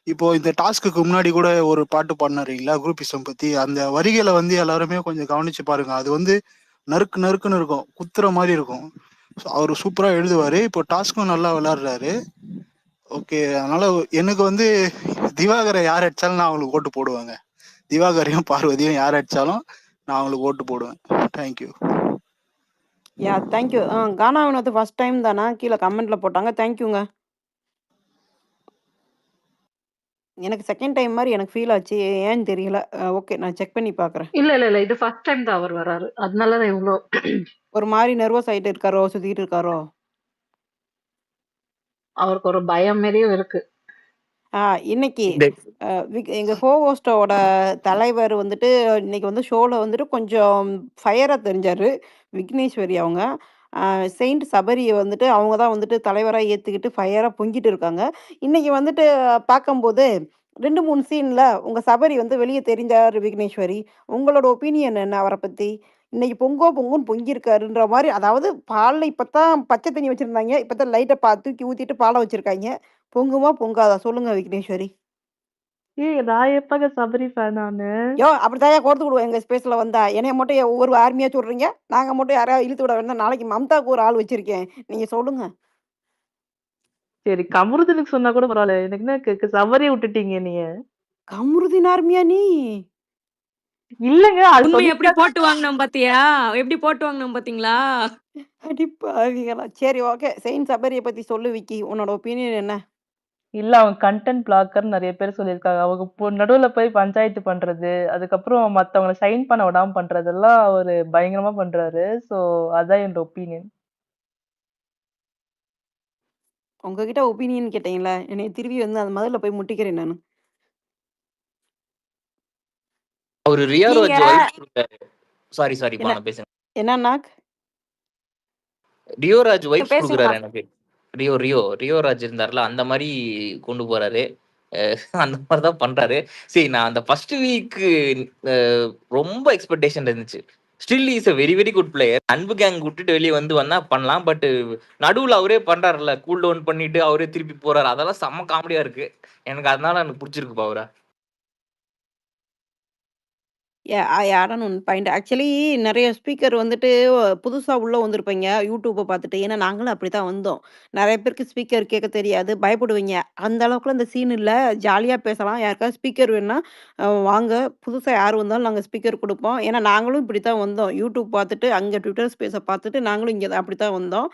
இப்போ இந்த டாஸ்க்கு முன்னாடி கூட ஒரு பாட்டு பாடினாருங்களா குரூப்பிசம் பத்தி. அந்த வரிகளை வந்து எல்லாருமே கொஞ்சம் கவனிச்சு பாருங்க. அது வந்து நறுக்குன்னு இருக்கும், குத்துற மாதிரி இருக்கும். அவர் சூப்பரா எழுதுவாரு. இப்போ டாஸ்க்கும் நல்லா விளையாடுறாரு. ஓகே, அதனால எனக்கு வந்து திவாகரை யார் அடிச்சாலும் நான் அவங்களுக்கு ஓட்டு போடுவாங்க. திவாகரையும் பார்வதியும் யார் அடிச்சாலும் நான் அவங்களுக்கு ஓட்டு போடுவேன். தேங்க்யூ. தேங்க்யூ. கானா வினோத் ஃபர்ஸ்ட் டைம் தானா? கீழே கமெண்ட்ல போட்டாங்க. தேங்க்யூங்க. எனக்கு செகண்ட் டைம் மாதிரி எனக்கு ஃபீல் ஆச்சு. ஏன்னு தெரியல. ஓகே, நான் செக் பண்ணி பார்க்குறேன். இல்ல இது ஃபர்ஸ்ட் டைம் தான் அவர் வராரு. அதனால தான் இவ்ளோ ஒரு மாதிரி நர்வஸ் ஆயிட்டு இருக்காரோ, சுத்திட்டு இருக்காரோ? அவருக்கு ஒரு பயம் மாரியும் இருக்கு. இன்னைக்கு எங்க ஹோஸ்டோட தலைவர் வந்துட்டு இன்னைக்கு வந்து ஷோல வந்துட்டு கொஞ்சம் ஃபயரா தெரிஞ்சாரு. விக்னேஸ்வரி அவங்க. செயின்ட் சபரிய வந்துட்டு அவங்க தான் வந்துட்டு தலைவரா ஏத்துக்கிட்டு ஃபயரா பொங்கிட்டு இருக்காங்க. இன்னைக்கு வந்துட்டு பார்க்கும்போது 2, 3 சீன்ல உங்க சபரி வந்து வெளிய தெரிஞ்சாரு விக்னேஸ்வரி. உங்களோட ஒப்பீனியன் என்ன அவர பத்தி? இன்னைக்கு பொங்குன்னு பொங்கியிருக்காருன்ற மாரி, அதாவது பால்ல இப்பதான் பச்சை தண்ணி வச்சிருந்தாங்க. இப்பதான் லைட்டா தூக்கி ஊத்திட்டு பால வச்சிருக்காய்ங்க. பொங்குமா பொங்காதா? சொல்லுங்க விக்னேஸ்வரி. நான் எப்பங்க சபரி ஃபேன் நானு? அப்படித்தான்யா கோர்த்து விடுவோம் எங்க ஸ்பேஸ்ல வந்தா. என்னைய மட்டும் ஒவ்வொரு ஆர்மியா சொல்றீங்க. நாங்க மட்டும் யாரையாவது இழுத்து விட வேண்டாம். நாளைக்கு மம்தாக்கு ஒரு ஆள் வச்சிருக்கேன். நீங்க சொல்லுங்க. சரி கமருதீனுக்கு சொன்னா கூட பரவாயில்ல. எனக்கு என்ன சபரியை விட்டுட்டீங்க நீங்க? கமருதீன் ஆர்மியா நீ? இல்லங்க. அது உண்மை எப்படி சொல்லிட்டா போட்டு வாங்கினோம் பாத்தியா? எப்படி போட்டு வாங்கினோம் பாத்தீங்களா? அடி பாவிகளா! சரி ஓகே. செயின்ட் சபரிய பத்தி சொல்லு விக்கி. உன்னோட ஒப்பீனியன் என்ன? இல்ல அவங்க கண்டென்ட் பிளாக்கர் நெறைய பேர் சொல்லியிருக்காங்க. அவங்க நடுவுல போய் பஞ்சாயத்து பண்றது, அதுக்கப்புறம் மத்தவங்கள ஷைன் பண்ண விடாம பண்றதெல்லாம் அவரு பயங்கரமா பண்றாரு. சோ அதான் என்னோட ஒப்பீனியன். உங்ககிட்ட ஒப்பீனியன் கேட்டீங்களா? என்னைய திரும்பி வந்து அந்த மதுல போய் முட்டிக்கிறேன் நானு. அவரு ரியா நீங்க ரோஜ் வைஃப் கொடுத்தாரு. சாரிப்பா என்ன நான் பேசுங்க. என்ன நாக்? ரியோராஜ் வைஃப் பேசுங்கப்பா. கொடுக்குறாரு எனக்கு. ரியோராஜ் இருந்தார்ல அந்த மாதிரி கொண்டு போறாரு. அந்த மாதிரி தான் பண்றாரு. சரி, நான் அந்த ஃபர்ஸ்ட் வீக் ரொம்ப எக்ஸ்பெக்டேஷன் இருந்துச்சு. Still is a very very good player. அன்பு கேங் விட்டுட்டு வெளியே வந்தா பண்ணலாம். பட் நடுவுல அவரே பண்றாருல்ல, கூல் டவுன் பண்ணிட்டு அவரே திருப்பி போறாரு. அதெல்லாம் செம்ம காமெடியா இருக்கு. அதனால எனக்கு பிடிச்சிருக்குப்பா அவரை. Add on one point. Actually நெறைய ஸ்பீக்கர் வந்துட்டு புதுசா உள்ள வந்திருப்பீங்க. யூடியூப்ப பார்த்துட்டு. ஏன்னா நாங்களும் அப்படித்தான் வந்தோம். நெறைய பேருக்கு ஸ்பீக்கர் கேட்க தெரியாது. பயப்படுவீங்க. அந்த அளவுக்குலாம் இந்த சீன் இல்ல. ஜாலியா பேசலாம். யாருக்காவது ஸ்பீக்கர் வேணும்னா வாங்க. புதுசா யார் வந்தாலும் நாங்க ஸ்பீக்கர் குடுப்போம். ஏன்னா நாங்களும் இப்படித்தான் வந்தோம். யூடியூப் பார்த்துட்டு, அங்க ட்விட்டர் ஸ்பேஸ பார்த்துட்டு நாங்களும் இங்க அப்படித்தான் வந்தோம்.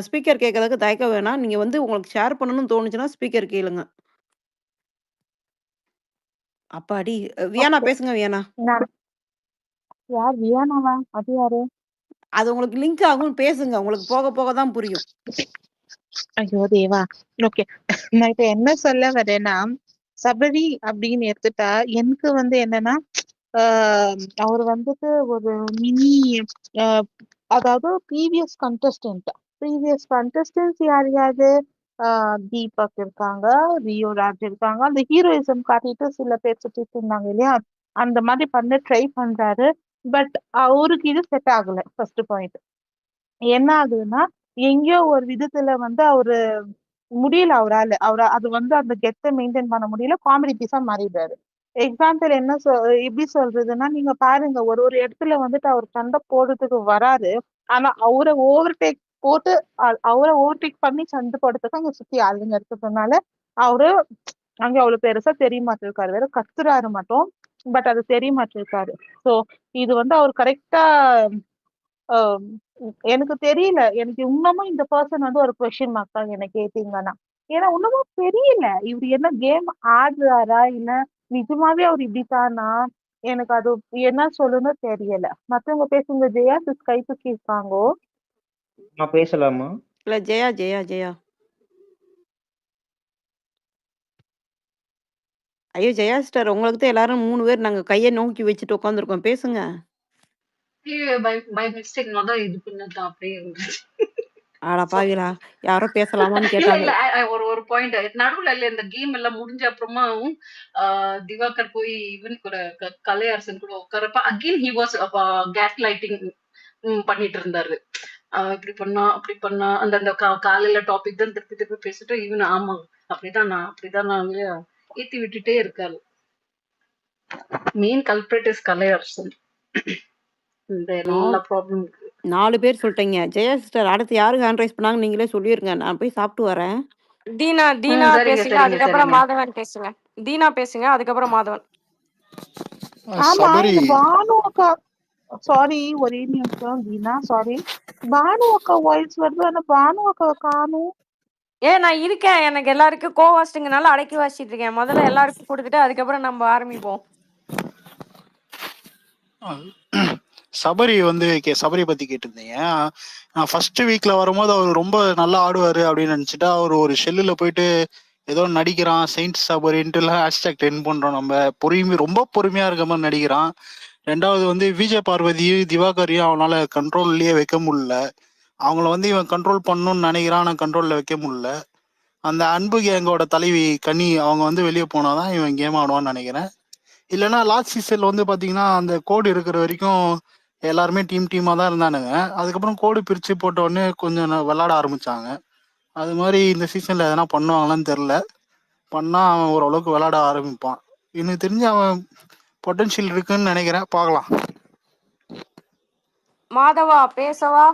ஸ்பீக்கர் கேட்கறதுக்கு தயக்க வேணாம். நீங்க வந்து உங்களுக்கு ஷேர் பண்ணணும்னு தோணுச்சுன்னா ஸ்பீக்கர் கேளுங்க. அப்பாடி! வியானா ஓகே. பேசுங்க வியானா. நான் யார் வியானாவா? அது யாரு? அது உங்களுக்கு லிங்க் ஆகும் பேசுங்க. உங்களுக்கு போக போக தான் புரியும். ஐயோ தேவா! ஓகே. நான் இப்ப என்ன சொல்ல வரேன்னா, சபரி அப்படின்னு எடுத்துட்டா, எனக்கு வந்து என்னன்னா, ஆ அவரு வந்துட்டு ஒரு மினி அ அதாவது ப்ரீவியஸ் கண்டஸ்டன்ட்ஸ் யார் யாரு? ஆ தீபக் இருக்காங்க, ரியோ ராஜ் இருக்காங்க. அந்த ஹீரோயிசம் காட்டிட்டு சில பேர் சுத்திட்டு இருந்தாங்க இல்லையா? அந்த மாதிரி பண்ண ட்ரை பண்றாரு. பட் அவருக்கு இது செட் ஆகல. First point. என்ன ஆகுதுன்னா, எங்கேயோ ஒரு விதத்துல வந்து அவரு முடியல அவரால. அது வந்து அந்த கெத்த மெயின்டெயின் பண்ண முடியல. காமெடி பீஸா மாறிடுறாரு. எக்ஸாம்பிள் என்ன எப்படி சொல்றதுன்னா, நீங்க பாருங்க ஒரு ஒரு இடத்துல வந்துட்டு அவர் சண்டை போடுறதுக்கு வராரு. ஆனா அவரை ஓவர்டேக் பண்ணி சண்டை போடுறதுக்கு அங்க சுத்தி ஆளுங்க இருக்கிறதுனால, அவரு அங்க அவ்வளவு பெருசா தெரிய மாட்டிருக்காரு. வேற கத்துறாரு மட்டும். பட் அது தெரிய மாட்டிருக்காரு. சோ இது வந்து அவர் கரெக்டா ஆஹ் எனக்கு தெரியல. எனக்கு இன்னமும் இந்த பர்சன் வந்து ஒரு கொஸ்டின் மார்க் தான் என்ன கேட்டீங்கன்னா. ஏன்னா இன்னமும் தெரியல. இவரு என்ன கேம் ஆடுறாரா இல்ல நிஜமாவே அவர் இப்படித்தானா? எனக்கு அது என்ன சொல்லணும்னு தெரியல. மத்தவங்க பேசுங்க. ஜெயா சிஸ் கை தூக்கி இருக்காங்கோ. நான் பேசலாமா? இல்ல ஜெயா. ஐயோ! ஜெயா சிஸ்டர் உங்களுக்கு தான் எல்லாரும் 3 பேர் நாங்க கைய நோக்கி வச்சுட்டு உட்காந்துருக்கோம். பேசுங்க. பை பை மிஸ்டேக் நான் தான் இது பண்ணதான் அப்படியே இருந்துச்சு. அட So, பாவிகளா! யாரோ பேசலாமான்னு இல்ல கேட்டாங்க. இல்ல ஒரு பாயிண்ட் நடுவுல இல்ல இந்த கேம் எல்லாம் முடிஞ்ச அப்புறமாவும் திவாகர் போய் இவன் கூட கலையரசன் கூட உட்காரப்ப again he was gaslighting பண்ணிட்டு இருந்தாரு. இப்படி பண்ணா அப்படி பண்ணா அந்த அந்த காலையில டாபிக் தான் திருப்பி திருப்பி பேசிட்டு இவன் ஆமா அப்படிதான் நான் ஏத்தி விட்டுட்டே இருக்காரு. Main கல்பிரேட் is Kalaiyarasan. இந்த எல்லா ப்ராப்ளம் 4 பேர் சொல்லிட்டீங்க. ஜெயா சிஸ்டர் அடுத்து யாரு ஹேண்ட் ரைஸ் பண்ணாங்கன்னு நீங்களே சொல்லிருங்க. நான் போய் சாப்பிட்டு வரேன். தீனா சரிங்க பேசுங்க, சரிங்க அதுக்கப்புறம் சரிங்க மாதவன் பேசுங்க. தீனா பேசுங்க, அதுக்கப்புறம் மாதவன். ஆமா சபரி இந்த பானு அக்கா சாரி ஒரே நிமிஷம் தீனா சாரி. பானு அக்கா வாய்ஸ் வருது. ஆனா பானு அக்கா காணும். நான் இருக்கேன். எனக்கு எல்லாருக்கும் கோவாஸ்ட்டுங்கனால அடக்கி வாசிட்டு இருக்கேன். முதல்ல எல்லாருக்கும் கொடுத்துட்டு அதுக்கப்புறம் நம்ம ஆரம்பிப்போம். சபரி வந்து சபரி பத்தி கேட்டிருந்தீங்க. நான் ஃபர்ஸ்ட் வீக்ல வரும்போது அவர் ரொம்ப நல்லா ஆடுவாரு அப்படின்னு நினைச்சிட்டா அவர் ஒரு ஷெல்லுல போயிட்டு ஏதோ நடிக்கிறான். செயின்ட் சபரின்ட்டுலாம் ஹேஷ்டாக் ட்ரெண்ட் பண்றோம். நம்ம ரொம்ப பொறுமையா இருக்க மாதிரி நடிக்கிறான். ரெண்டாவது வந்து விஜய் பார்வதியும் திவாகரையும் அவனால கண்ட்ரோல்லயே வைக்க முடியல. அவங்கள வந்து இவன் கண்ட்ரோல் பண்ணணும்னு நினைக்கிறான், ஆனா கண்ட்ரோல்ல வைக்க முடியல. அந்த அன்பு கேங்கோட தலைவி கனி அவங்க வந்து வெளியே போனாதான் இவன் கேம் ஆடுவான்னு நினைக்கிறேன். இல்லைன்னா லாஸ்ட் சீசன்ல வந்து பாத்தீங்கன்னா அந்த கோடு இருக்கிற வரைக்கும் எல்லாருமே டீமா தான் இருந்தானுங்க. அதுக்கப்புறம் கோடு பிரிச்சு போட்ட உடனே கொஞ்சம் விளையாட ஆரம்பிச்சாங்க. அது மாதிரி இந்த சீசன்ல எதனா பண்ணுவாங்களான்னு தெரியல. பண்ணா அவன் ஓரளவுக்கு விளையாட ஆரம்பிப்பான். எனக்கு தெரிஞ்சு அவன் பொட்டன்ஷியல் இருக்குன்னு நினைக்கிறேன். பார்க்கலாம். மாதவா பேசவா?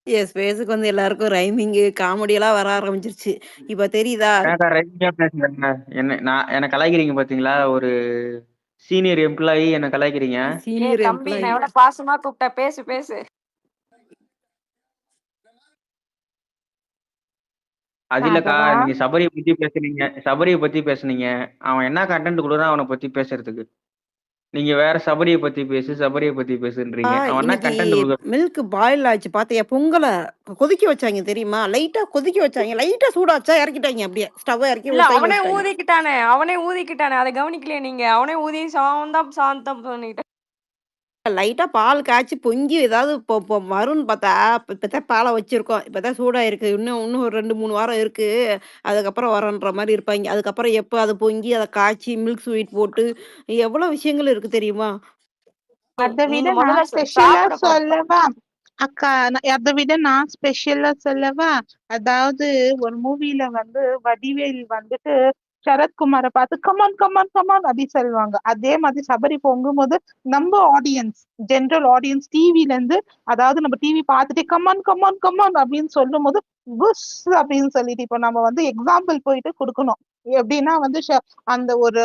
எஸ் பேஸுக்கு வந்து எல்லாருக்கும் ரைமிங்கு, காமெடி எல்லாம் வர ஆரம்பிச்சிருச்சு. இப்ப தெரியுதா? எனக்கு ரைமிங்கா பேசுறேங்க. என்ன கலாய்க்கிறீங்க பாத்தீங்களா? ஒரு சீனியர் எம்ப்ளாயி என்ன கலாய்க்கிறீங்க. சீனியர் தம்பி, எம்ப்ளாயி. நான் எவ்வளவு பாசமா கூப்பிட்டேன். பேசு. அது இல்லக்கா, மாதவா நீங்க சபரியை பத்தி பேசுனீங்க. அவன் என்ன கண்டென்ட் கொடுறான் அவனை பத்தி பேசுறதுக்கு? நீங்க வேற சபரியை பத்தி பேசுன்றீங்க. அவன் என்ன இன்னைக்கு கண்டென்ட் கொடுக்க? மில்க் பாயில் ஆச்சு பாத்தியா? பொங்கலை கொதிக்க வச்சாங்க தெரியுமா? லைட்டா கொதிக்க வச்சாங்க. லைட்டா சூடாச்சா இறக்கிட்டாங்க. அப்படியே ஸ்டவ் இறக்கி இல்ல, ஒரு சைடு அவனே வச்சிட்டாங்க. ஊதிக்கிட்டானே. அதை கவனிக்கலையே நீங்க? அவனே ஊதி சாந்தம் பண்ணிட்டு. லைட்டா பால் காய்ச்சி பொங்கி ஏதாவது வரும்னு பார்த்தா இப்பதான் பாலை வச்சிருக்கோம். இப்பதான் சூடா இருக்கு. இன்னும் ஒரு 2 3 வாரம் இருக்கு. அதுக்கப்புறம் வரன்ற மாதிரி இருப்பாங்க. அதுக்கப்புறம் எப்ப அது பொங்கி அதை காய்ச்சி மில்க் ஸ்வீட் போட்டு எவ்வளவு விஷயங்கள் இருக்கு தெரியுமா? அதை விட நீங்க முதல்ல நான் ஸ்பெஷலா சாப்பிட போறோம். சொல்லவா அக்கா? அதை விட நான் ஸ்பெஷலா சொல்லவா? அதாவது ஒரு மூவில வந்து வடிவேல் வந்துட்டு சரத்குமாரை பார்த்து கமான் கமான் கமான் அப்படி சொல்லுவாங்க. அதே மாதிரி சபரி பொங்கும்போது நம்ம ஆடியன்ஸ், ஜென்ரல் ஆடியன்ஸ் டிவில இருந்து, அதாவது நம்ம டிவி பார்த்துட்டு கமான் கமான் கமான் அப்படின்னு சொல்லும் போது புஷ் அப்படின்னு சொல்லிட்டு இப்போ நம்ம வந்து எக்ஸாம்பிள் போயிட்டு கொடுக்கணும். எப்படின்னா வந்து அந்த ஒரு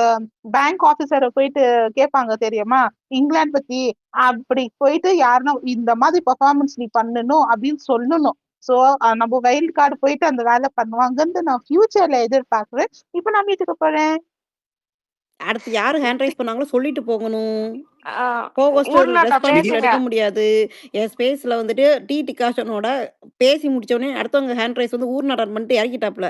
பேங்க் ஆபீசரை போயிட்டு கேட்பாங்க தெரியுமா இங்கிலாந்து பத்தி. அப்படி போயிட்டு யாருன்னா இந்த மாதிரி பெர்ஃபார்மன்ஸ் நீ பண்ணணும் அப்படின்னு சொல்லணும். சோ நம்ம வைல்ட் கார்டு போயிட்டு அந்த வேலை பண்ணுவாங்கன்னு நான் ஃபியூச்சர்ல எதிர்பார்க்கிறேன். இப்ப நான் வீட்டுக்கு போறேன். அடுத்து யாரு ஹேண்ட் ரைஸ் பண்ணாங்களோ சொல்லிட்டு போகணும். ஆ, கோஹோஸ்டர் ஊர்நாட்டா ரெஸ்பான்சிபிலிட்டி பேசுங்க. எடுக்க முடியாது. என் ஸ்பேஸ்ல வந்துட்டு டிகாஷனோட பேசி முடிச்ச உடனே அடுத்தவங்க ஹேண்ட் ரைஸ் வந்து ஊர்நாட்டம் பண்ணிட்டு இறக்கிட்டாப்ல.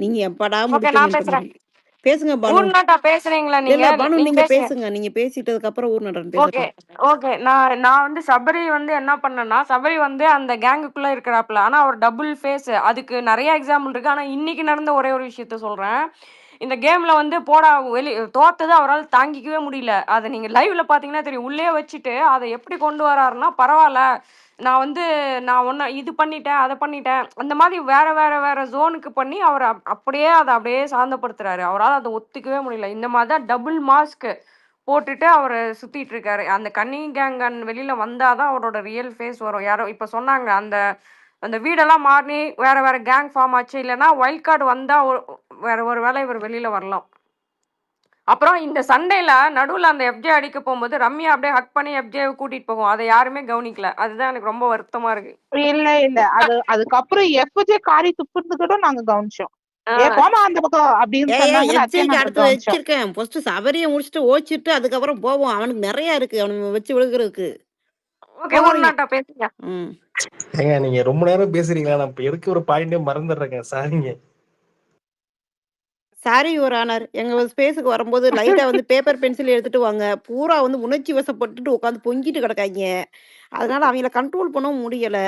நீங்க எப்படா ஓகே, நான் முடிப்பீங்கன்ற பேசுறேன். மாரி. பேசுங்க பானு. ஊர்நாட்டா பேசுறீங்களா இல்ல நீங்க? பானு நீங்க நீங்க பேசுங்க. பேசுங்க. நீங்க பேசிட்டதுக்கு அப்புறம் ஊர்நாட்டன் ஓகே பேசட்டும். ஓகே. நான் வந்து சபரி வந்து என்ன பண்ணேன்னா, சபரி வந்து அந்த கேங்குக்குள்ள இருக்கிறாப்ல. ஆனா அவர் டபுள் ஃபேஸ். அதுக்கு நெறைய எக்ஸாம்பிள் இருக்கு. ஆனா இன்னைக்கு நடந்த ஒரே ஒரு விஷயத்த சொல்றேன். இந்த கேம்ல வந்து போடா தோத்தது அவரால தாங்கிக்கவே முடியல. அத நீங்க லைவ்ல பார்த்தீங்கன்னா தெரியும். உள்ளயே வச்சுட்டு அத எப்படி கொண்டு வராருன்னா, பரவால்ல. நான் வந்து நான் ஒன்ன இது பண்ணிட்டேன், அத பண்ணிட்டேன். அந்த மாதிரி வேற ஜோனுக்கு பண்ணி அவர அப்படியே அத அப்படியே சாந்தப்படுத்துறாரு. அவரால அத ஒத்துக்கவே முடியல. இந்த மாதிரி தான் டபுள் மாஸ்க் போட்டுட்டு அவரு சுத்திட்டு இருக்காரு. அந்த கன்னிங் கேங்கன் வெளியில வந்தா தான் அவரோட ரியல் ஃபேஸ் வரும். யாரோ இப்ப சொன்னாங்க. அந்த அந்த வீடெல்லாம் மாறி வேற கேங் ஃபார்ம் ஆச்சு. இல்லன்னா வைல்ட் கார்டு வந்தா வேற ஒரு வேளை இவர் வெளியில வரலாம். அப்புறம் இந்த சண்டையில நடுவுல அந்த எஃப்ஜே அடிக்க போகும்போது ரம்யா அப்படியே ஹக் பண்ணி எஃப்ஜேவை கூட்டிட்டு போகும். அதை யாருமே கவனிக்கல. அதுதான் எனக்கு ரொம்ப வருத்தமா இருக்கு. இல்ல அதுக்கப்புறம் எஃப்ஜே காரி துப்புறது கூட நாங்க கவனிச்சோம். ஆ, போமா அந்த பக்கம் அப்படின்னு ஏய் சொன்னாங்கன்னு அத்தையே எஃப்ஜேக்கு நாங்க அடுத்து கவனிச்சோம். வச்சிருக்கேன். ஃபர்ஸ்ட் சபரியை முடிச்சுட்டு ஓச்சிட்டு அதுக்கப்புறம் போவோம். அவனுக்கு நிறைய இருக்கு அவனுக்கு வச்சு விழுகிறதுக்கு. ஓகே ஊர்நாட்டா பேசுங்க. ம். ஏங்க நீங்க ரொம்ப நேரம் பேசுறீங்களா? நான் இப்ப எடுக்க ஒரு பாயிண்டே மறந்துடுறேங்க. சாரிங்க. Sorry your honour. எங்க ஸ்பேஸுக்கு வரும்போது லைட்டா வந்து பேப்பர் பென்சில் எடுத்துட்டு வாங்க. பூரா வந்து உணர்ச்சி வசப்பட்டுட்டு உட்காந்து பொங்கிட்டு கிடக்காங்க. அதனால அவங்கள கண்ட்ரோல் பண்ணவும் முடியல.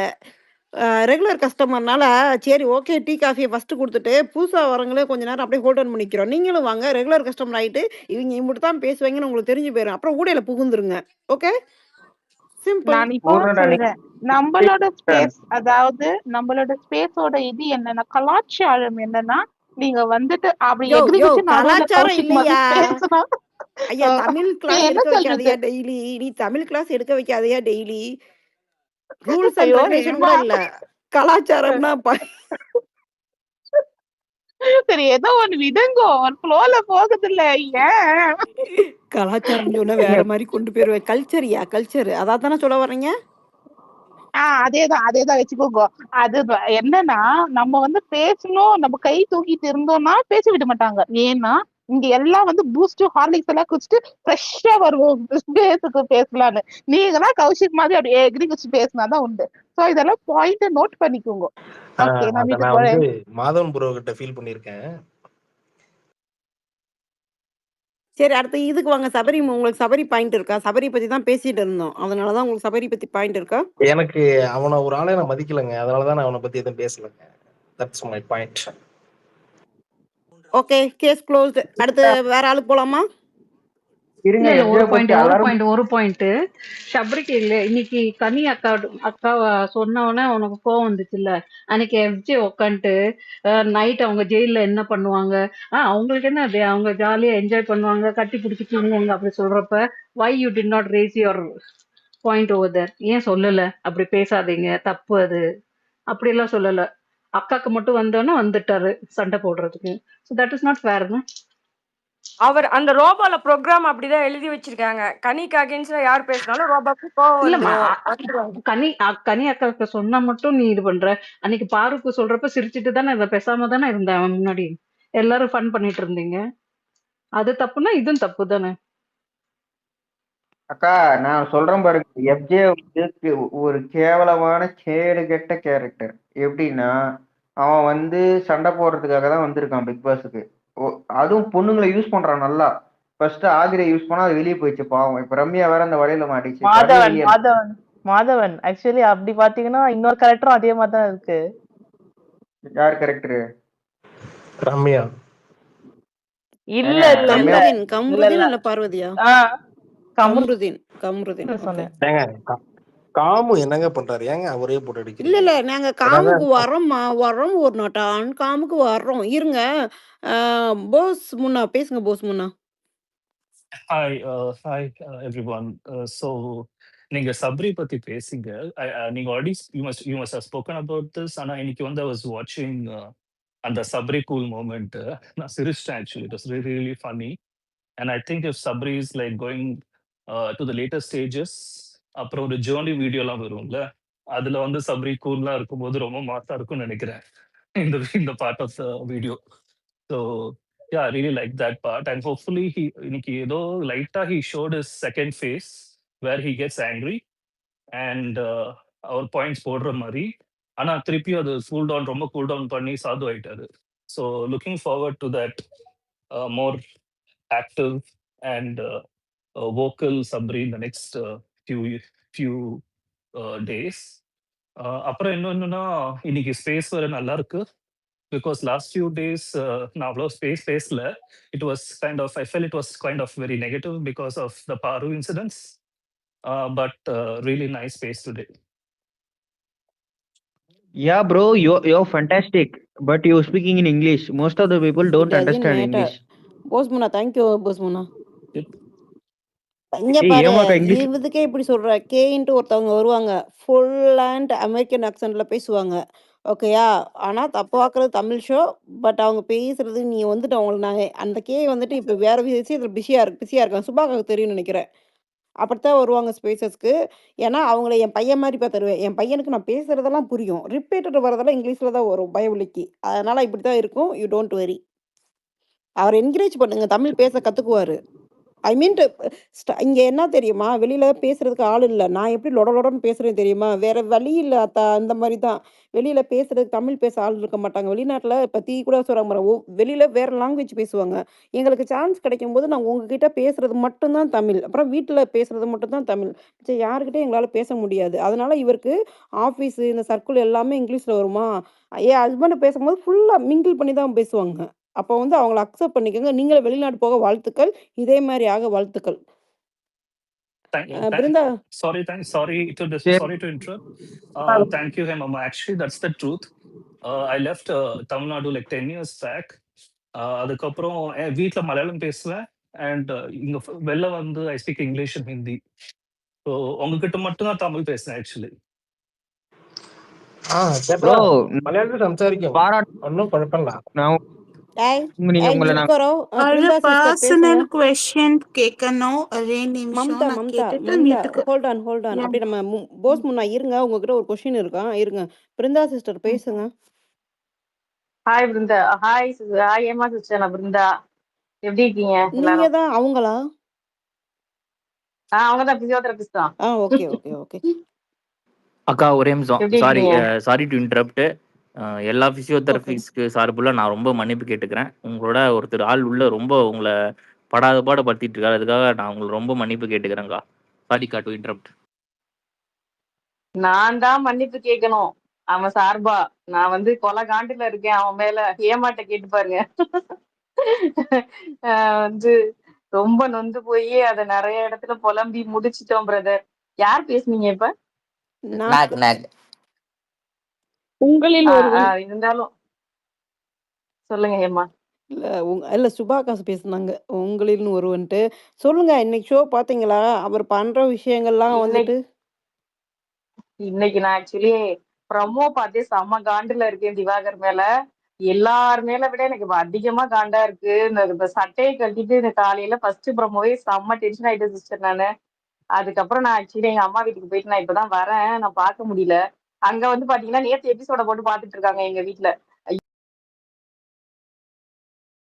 ரெகுலர் கஸ்டமர்னால சரி ஓகே டீ காஃபியை ஃபர்ஸ்ட் குடுத்துட்டு, புதுசா வரவங்கள கொஞ்ச நேரம் அப்படியே ஹோல்ட் ஆன் பண்ணிக்கிறோம். நீங்களும் வாங்க ரெகுலர் கஸ்டமர் ஆயிட்டு, இவங்க இம்புட்டு தான் பேசுவாங்கன்னு உங்களுக்கு தெரிஞ்சு போயிரும். அப்புறம் ஊடையில புகுந்துருங்க. ஓகே? சிம்பிள். நான் இப்போ பூர்ணடா நீங்க சொல்றேன். நம்மளோட ஸ்பேஸ் அதாவது நம்மளோட ஸ்பேஸோட இது என்னன்னா கலாச்சாரம் என்னன்னா நீங்க வந்துட்டு அப்படி யோ எகிரி யோ குச்சி நடுவுல கலாச்சாரம் கௌஷிக் மாதிரி இல்லையா? பேசினா ஐயா தமிழ் கிளாஸ் என்ன எடுக்க சொல்றது? வைக்காதயா டெய்லி. நீ தமிழ் கிளாஸ் எடுக்க வைக்காதயா டெய்லி. ரூல்ஸ் அண்ட் ஐயோ ரெகுலேஷன் ஹேமா கூட இல்ல. கலாச்சாரம்னா சரி ஏதோ ஒண்ணு விடுங்கோ ஒரு ஃப்ளோல போகுது இல்ல ஏன்? கலாச்சாரம் சொன்னா வேற மாதிரி கொண்டு போயிருவேன். கல்ச்சரியா கல்ச்சர் அதான் தானே சொல்ல வர்றீங்க? அதேதான் வச்சுக்கோங்க. அது என்னன்னா நம்ம வந்து பேசணும் நம்ம கை தூக்கிட்டு இருந்தோம்னா பேச விட மாட்டாங்க. ஏன்னா இங்க எல்லாம் வந்து பூஸ்ட் ஹார்லிக்ஸ் எல்லாம் குடிச்சிட்டு ஃப்ரெஷ்ஷா வருவோம் பேசுக்கு பேசலான்னு. நீங்களாம் கௌஷிக் மாதிரி அப்படியே எகிரி குச்சி பேசினாதான் உண்டு. சோ இதெல்லாம் பாயிண்ட் நோட் பண்ணிக்கோங்க. ஓகே நான் அத வீட்டுக்கு நான் வந்து போறேன். மாதவன் ப்ரோ கிட்ட ஃபீல் பண்ணியிருக்கேன். சரி அடுத்து இதுக்கு வாங்க. சபரி உங்களுக்கு சபரி பாயிண்ட் இருக்கா? சபரி பத்தி தான் பேசிட்டு இருந்தோம். அதனாலதான் உங்களுக்கு சபரி பத்தி பாயிண்ட் இருக்கா? எனக்கு அவன ஒரு ஆளே நான் மதிக்கலங்க. அதனாலதான் நான் அவனை பத்தி எதுவும் பேசலங்க. That's my point. Okay case closed. அடுத்து வேற ஆளுக்கு போலாமா? இருங்க இல்ல எஃப்ஜே பத்தி எல்லாரும் ஒரு பாயிண்ட் ஷப்ரிக்கு இல்ல இன்னைக்கு கனி அக்காவை சொன்னவொடனே உனக்கு கோவம் வந்துச்சுல்ல. அன்னைக்கு எஃப்ஜே உக்காந்துட்டு நைட் அவங்க ஜெயில என்ன பண்ணுவாங்க, அவங்களுக்கு என்ன அது அவங்க ஜாலியா என்ஜாய் பண்ணுவாங்க கட்டி பிடிச்சி தூங்குவாங்க அப்படி சொல்றப்ப why you did not raise your point over there, ஏன் சொல்லல அப்படி பேசாதீங்க தப்பு அது அப்படி எல்லாம் சொல்லல. அக்காக்கு மட்டும் வந்தோன்னே வந்துட்டாரு சண்டை போடுறதுக்கு. So that is not fair. அவர் அந்த ரோபோல ப்ரோக்ராம் அப்படிதான் எழுதி வச்சிருக்காங்க. கனிக்கு அகைன்ஸ்டா யார் பேசினாலும் ரோபோக்கு கோவம் இல்லம்மா வந்துரும். கனி அக்காவுக்கு சொன்னா மட்டும் நீ இது பண்ற. அன்னைக்கு பாருக்கு சொல்றப்ப சிரிச்சிட்டு தானே இதை பேசாம தானே இருந்தேன் அவன் முன்னாடி. எல்லாரும் ஃபன் பண்ணிட்டு இருந்தீங்க. அது தப்புன்னா இதுவும் தப்பு தானே. அக்கா நான் சொல்றேன் பாருங்க. எஃப்ஜே வந்து ஒரு கேவலமான கேடு கெட்ட கேரக்டர். எப்படின்னா அவன் வந்து சண்டை போடுறதுக்காக தான் வந்திருக்கான் பிக் பாஸுக்கு. அதுவும் பொண்ணுங்களை யூஸ் பண்றான் நல்லா. ஃபர்ஸ்ட் ஆதிரை யூஸ் பண்ணா அது வெளியே போயிடுச்சு பாவம். இப்ப ரம்யா வேற அந்த வலையில மாட்டிச்சு. மாதவன் மாதவன் மாதவன் ஆக்சுவலி அப்படி பாத்தீங்கன்னா இன்னொரு கேரக்டரும் அதே மாதிரி தான் இருக்கு. யார் கேரக்டரு? ரம்யா. இல்ல இல்ல இல்ல கம்ருதீன் கம்ருதீன் இல்ல பார்வதியா? கமருதீன் கம்ருதீன் சொன்னேன். ஏங்க காமு என்னங்க பண்றாரு? ஏங்க அவரே போட்டு இல்ல அடிக்கிறீங்க? இல்ல நாங்க காமுக்கு வரோம்மா வரோம் ஒரு நாட்டான் காமுக்கு வர்றோம் இருங்க. போஸ் முன்னா பேசுங்க போஸ் முன்னா. Hi, everyone. So, நீங்க சப்ரி பத்தி பேசிங்க. நீங்க already you must have spoken about this. ஆனா இன்னைக்கு வந்து I was watching அந்த சப்ரி cool moment. நான் சிரிச்சிட்டேன் actually. It was really really funny. And I think if Sabri is like going to the later stages, அப்புறம் ஒரு ஜேர்னி வீடியோலாம் வரும்ல, அதுல வந்து சப்ரி கூலா இருக்கும்போது ரொம்ப மாசா இருக்கும்னு நினைக்கிறேன் இந்த part of the video. So yeah, I really like that part. And hopefully இன்னைக்கு ஏதோ லைட்டா he showed his second face where he gets angry and அவர் பாயிண்ட்ஸ் போடுற மாதிரி. ஆனா திருப்பி அது ரொம்ப கூல் டவுன் பண்ணி சாது ஆயிட்டாரு. So looking forward to that more active and vocal Sabri in the next few days. அப்புறம் என்னன்னா இன்னைக்கு ஸ்பேஸ் வர நல்லா இருக்கு because last few days நான் அவ்வளோ ஸ்பேஸ் பேசல. I felt it was kind of very negative because of the Paru incidents, but really nice space today. Yeah, bro, you're fantastic, but you're speaking in English. Most of the people don't It doesn't understand matter. English. Bose முன்னா, thank you Bose முன்னா. Yep. இங்க ஏய், பாரு, ஏமாக்கா English இதுக்கே இப்படி சொல்ற கேன்ட்டு ஒருத்தவங்க வருவாங்க, ஃபுல் அண்ட் அமெரிக்கன் ஆக்சென்ட்ல பேசுவாங்க, ஓகேயா? ஆனா தப்பாக்குறது தமிழ் ஷோ, பட் அவங்க பேசுறது நீ வந்துட்டு அவங்களுக்கு நான் அந்த கே வந்துட்டு இப்போ வேற விஷயத்துல பிஸியா இருக்காங்க. சுபாக்காவுக்கு தெரியும்னு நினைக்கிறேன். அப்படித்தான் வருவாங்க ஸ்பேசஸ்க்கு. ஏன்னா அவங்கள என் பையன் மாதிரி பார்த்துருவேன். என் பையனுக்கு நான் பேசுறதெல்லாம் புரியும், ரிப்பீட்டட் வரதெல்லாம் இங்கிலீஷ்ல தான் வரும் பயவலிக்கு. அதனால இப்படி தான் இருக்கும். You don't worry. அவர் என்கரேஜ் பண்ணுங்க, தமிழ் பேச கத்துக்குவாரு. ஐ மீன் இங்க என்ன தெரியுமா, வெளியில பேசுறதுக்கு ஆள் இல்ல. நான் எப்படி லொட லொடன்னு பேசுறேன் தெரியுமா? வேற வழி இல்ல அத்தா. அந்த மாதிரி தான். வெளியில பேசுறதுக்கு தமிழ் பேச ஆள் இருக்க மாட்டாங்க. வெளிநாட்டுல இப்ப கூட சொல்றாங்க பாருங்க, வெளியில வேற லாங்குவேஜ் பேசுவாங்க. எங்களுக்கு சான்ஸ் கிடைக்கும்போது நாங்க உங்ககிட்ட பேசுறது மட்டும் தான் தமிழ். அப்புறம் வீட்டுல பேசுறது மட்டும் தான் தமிழ். சரி, யாருக்கிட்டையும் எங்களால பேச முடியாது. அதனால இவருக்கு ஆஃபீஸ் இந்த சர்க்கிள் எல்லாமே இங்கிலீஷ்ல வருமா? என் ஹஸ்பண்ட் பேசும்போது ஃபுல்லா மிங்கிள் பண்ணி தான் பேசுவாங்க. அப்போ வந்து அவங்கள அக்செப்ட் பண்ணிக்கோங்க. நீங்களும் வெளிநாடு போக வாழ்த்துக்கள். இதே மாதிரி ஆக வாழ்த்துக்கள். Brinda, Sorry to interrupt. Thank you, Hemama. Actually, that's the truth. I left Tamil Nadu like 10 years back. அதுக்கப்புறம் வீட்டில் மலையாளம் பேசுவேன் அண்ட் இங்க வெளில வந்து I speak English and Hindi. So உங்ககிட்ட மட்டும் தான் தமிழ் பேசுறேன் ஆக்சுவலி. ப்ரோ மலையாளத்தில் சம்சாரிக்கும், ஒன்றும் குழப்பம்ல. பர்சனல் क्वेश्चन கேட்கணும். ஒரே நிமிஷம் நான் கேட்டுட்டு நீட்டுக்கு. Hold on. அப்படி நம்ம போஸ் முன்னா இருங்க, உங்ககிட்ட ஒரு கொஸ்டின் இருக்கா, இருங்க. பிருந்தா சிஸ்டர் பேசுங்க. ஹாய் பிருந்தா. ஹாய் ஏமா சிஸ்டர், நான் பிருந்தா. எப்படி இருக்கீங்க? நீங்க தான் அவங்களா? அவங்க தான் பிசியோதெரபிஸ்ட் தான். ஓகே. அக்கா ஒரே நிமிஷம், சாரி டு இன்டரப்ட். எல்லா பிசியோதெரபிஸ்ட்க்கு சார்புல நான் ரொம்ப மன்னிப்பு கேட்டுக்கிறேன். உங்களோட ஒருத்தர் ஆள் உள்ள ரொம்ப உங்களை பாட படுத்திட்டு இருக்காரு. அதுக்காக நான் உங்களுக்கு ரொம்ப மன்னிப்பு கேட்டுக்கிறேன்க்கா. சாரிக்கா டு இன்டரப்ட். நான் தான் மன்னிப்பு கேட்கணும் அவன் சார்பா. நான் வந்து கொலை காண்டுல இருக்கேன் அவன் மேல. ஏமாட்ட கேட்டு பாருங்க. வந்து ரொம்ப நொந்து போய் அதை நிறைய இடத்துல புலம்பி முடிச்சிட்டோம் பிரதர். யார் பேசுனீங்க இப்ப? உங்களில் இருந்தாலும் சொல்லுங்க ஏமா. இல்ல சுபாகாசு பேசுனாங்க உங்களில்னு ஒருவன்ட்டு. சொல்லுங்க, இன்னைக்கு ஷோ பாத்தீங்களா? அவர் பண்ற விஷயங்கள்லாம் வந்துட்டு. இன்னைக்கு நான் ஆக்சுவலி ப்ரமோ பார்த்தே செம்ம காண்டுல இருக்கேன் திவாகர் மேல. எல்லார் மேல விட எனக்கு அதிகமா காண்டா இருக்கு. இந்த சட்டையை கட்டிட்டு இந்த காலையில ஃபர்ஸ்ட் ப்ரமோவே செம்ம டென்ஷன் ஆயிட்டேன் சிஸ்டர் நானு. அதுக்கப்புறம் நான் ஆக்சுவலி எங்க அம்மா வீட்டுக்கு போயிட்டு நான் இப்பதான் வரேன், நான் பார்க்க முடியல. அங்க வந்து பாத்தீங்கன்னா நேத்து எபிசோட போட்டு பாத்துட்டு இருக்காங்க எங்க வீட்டுல.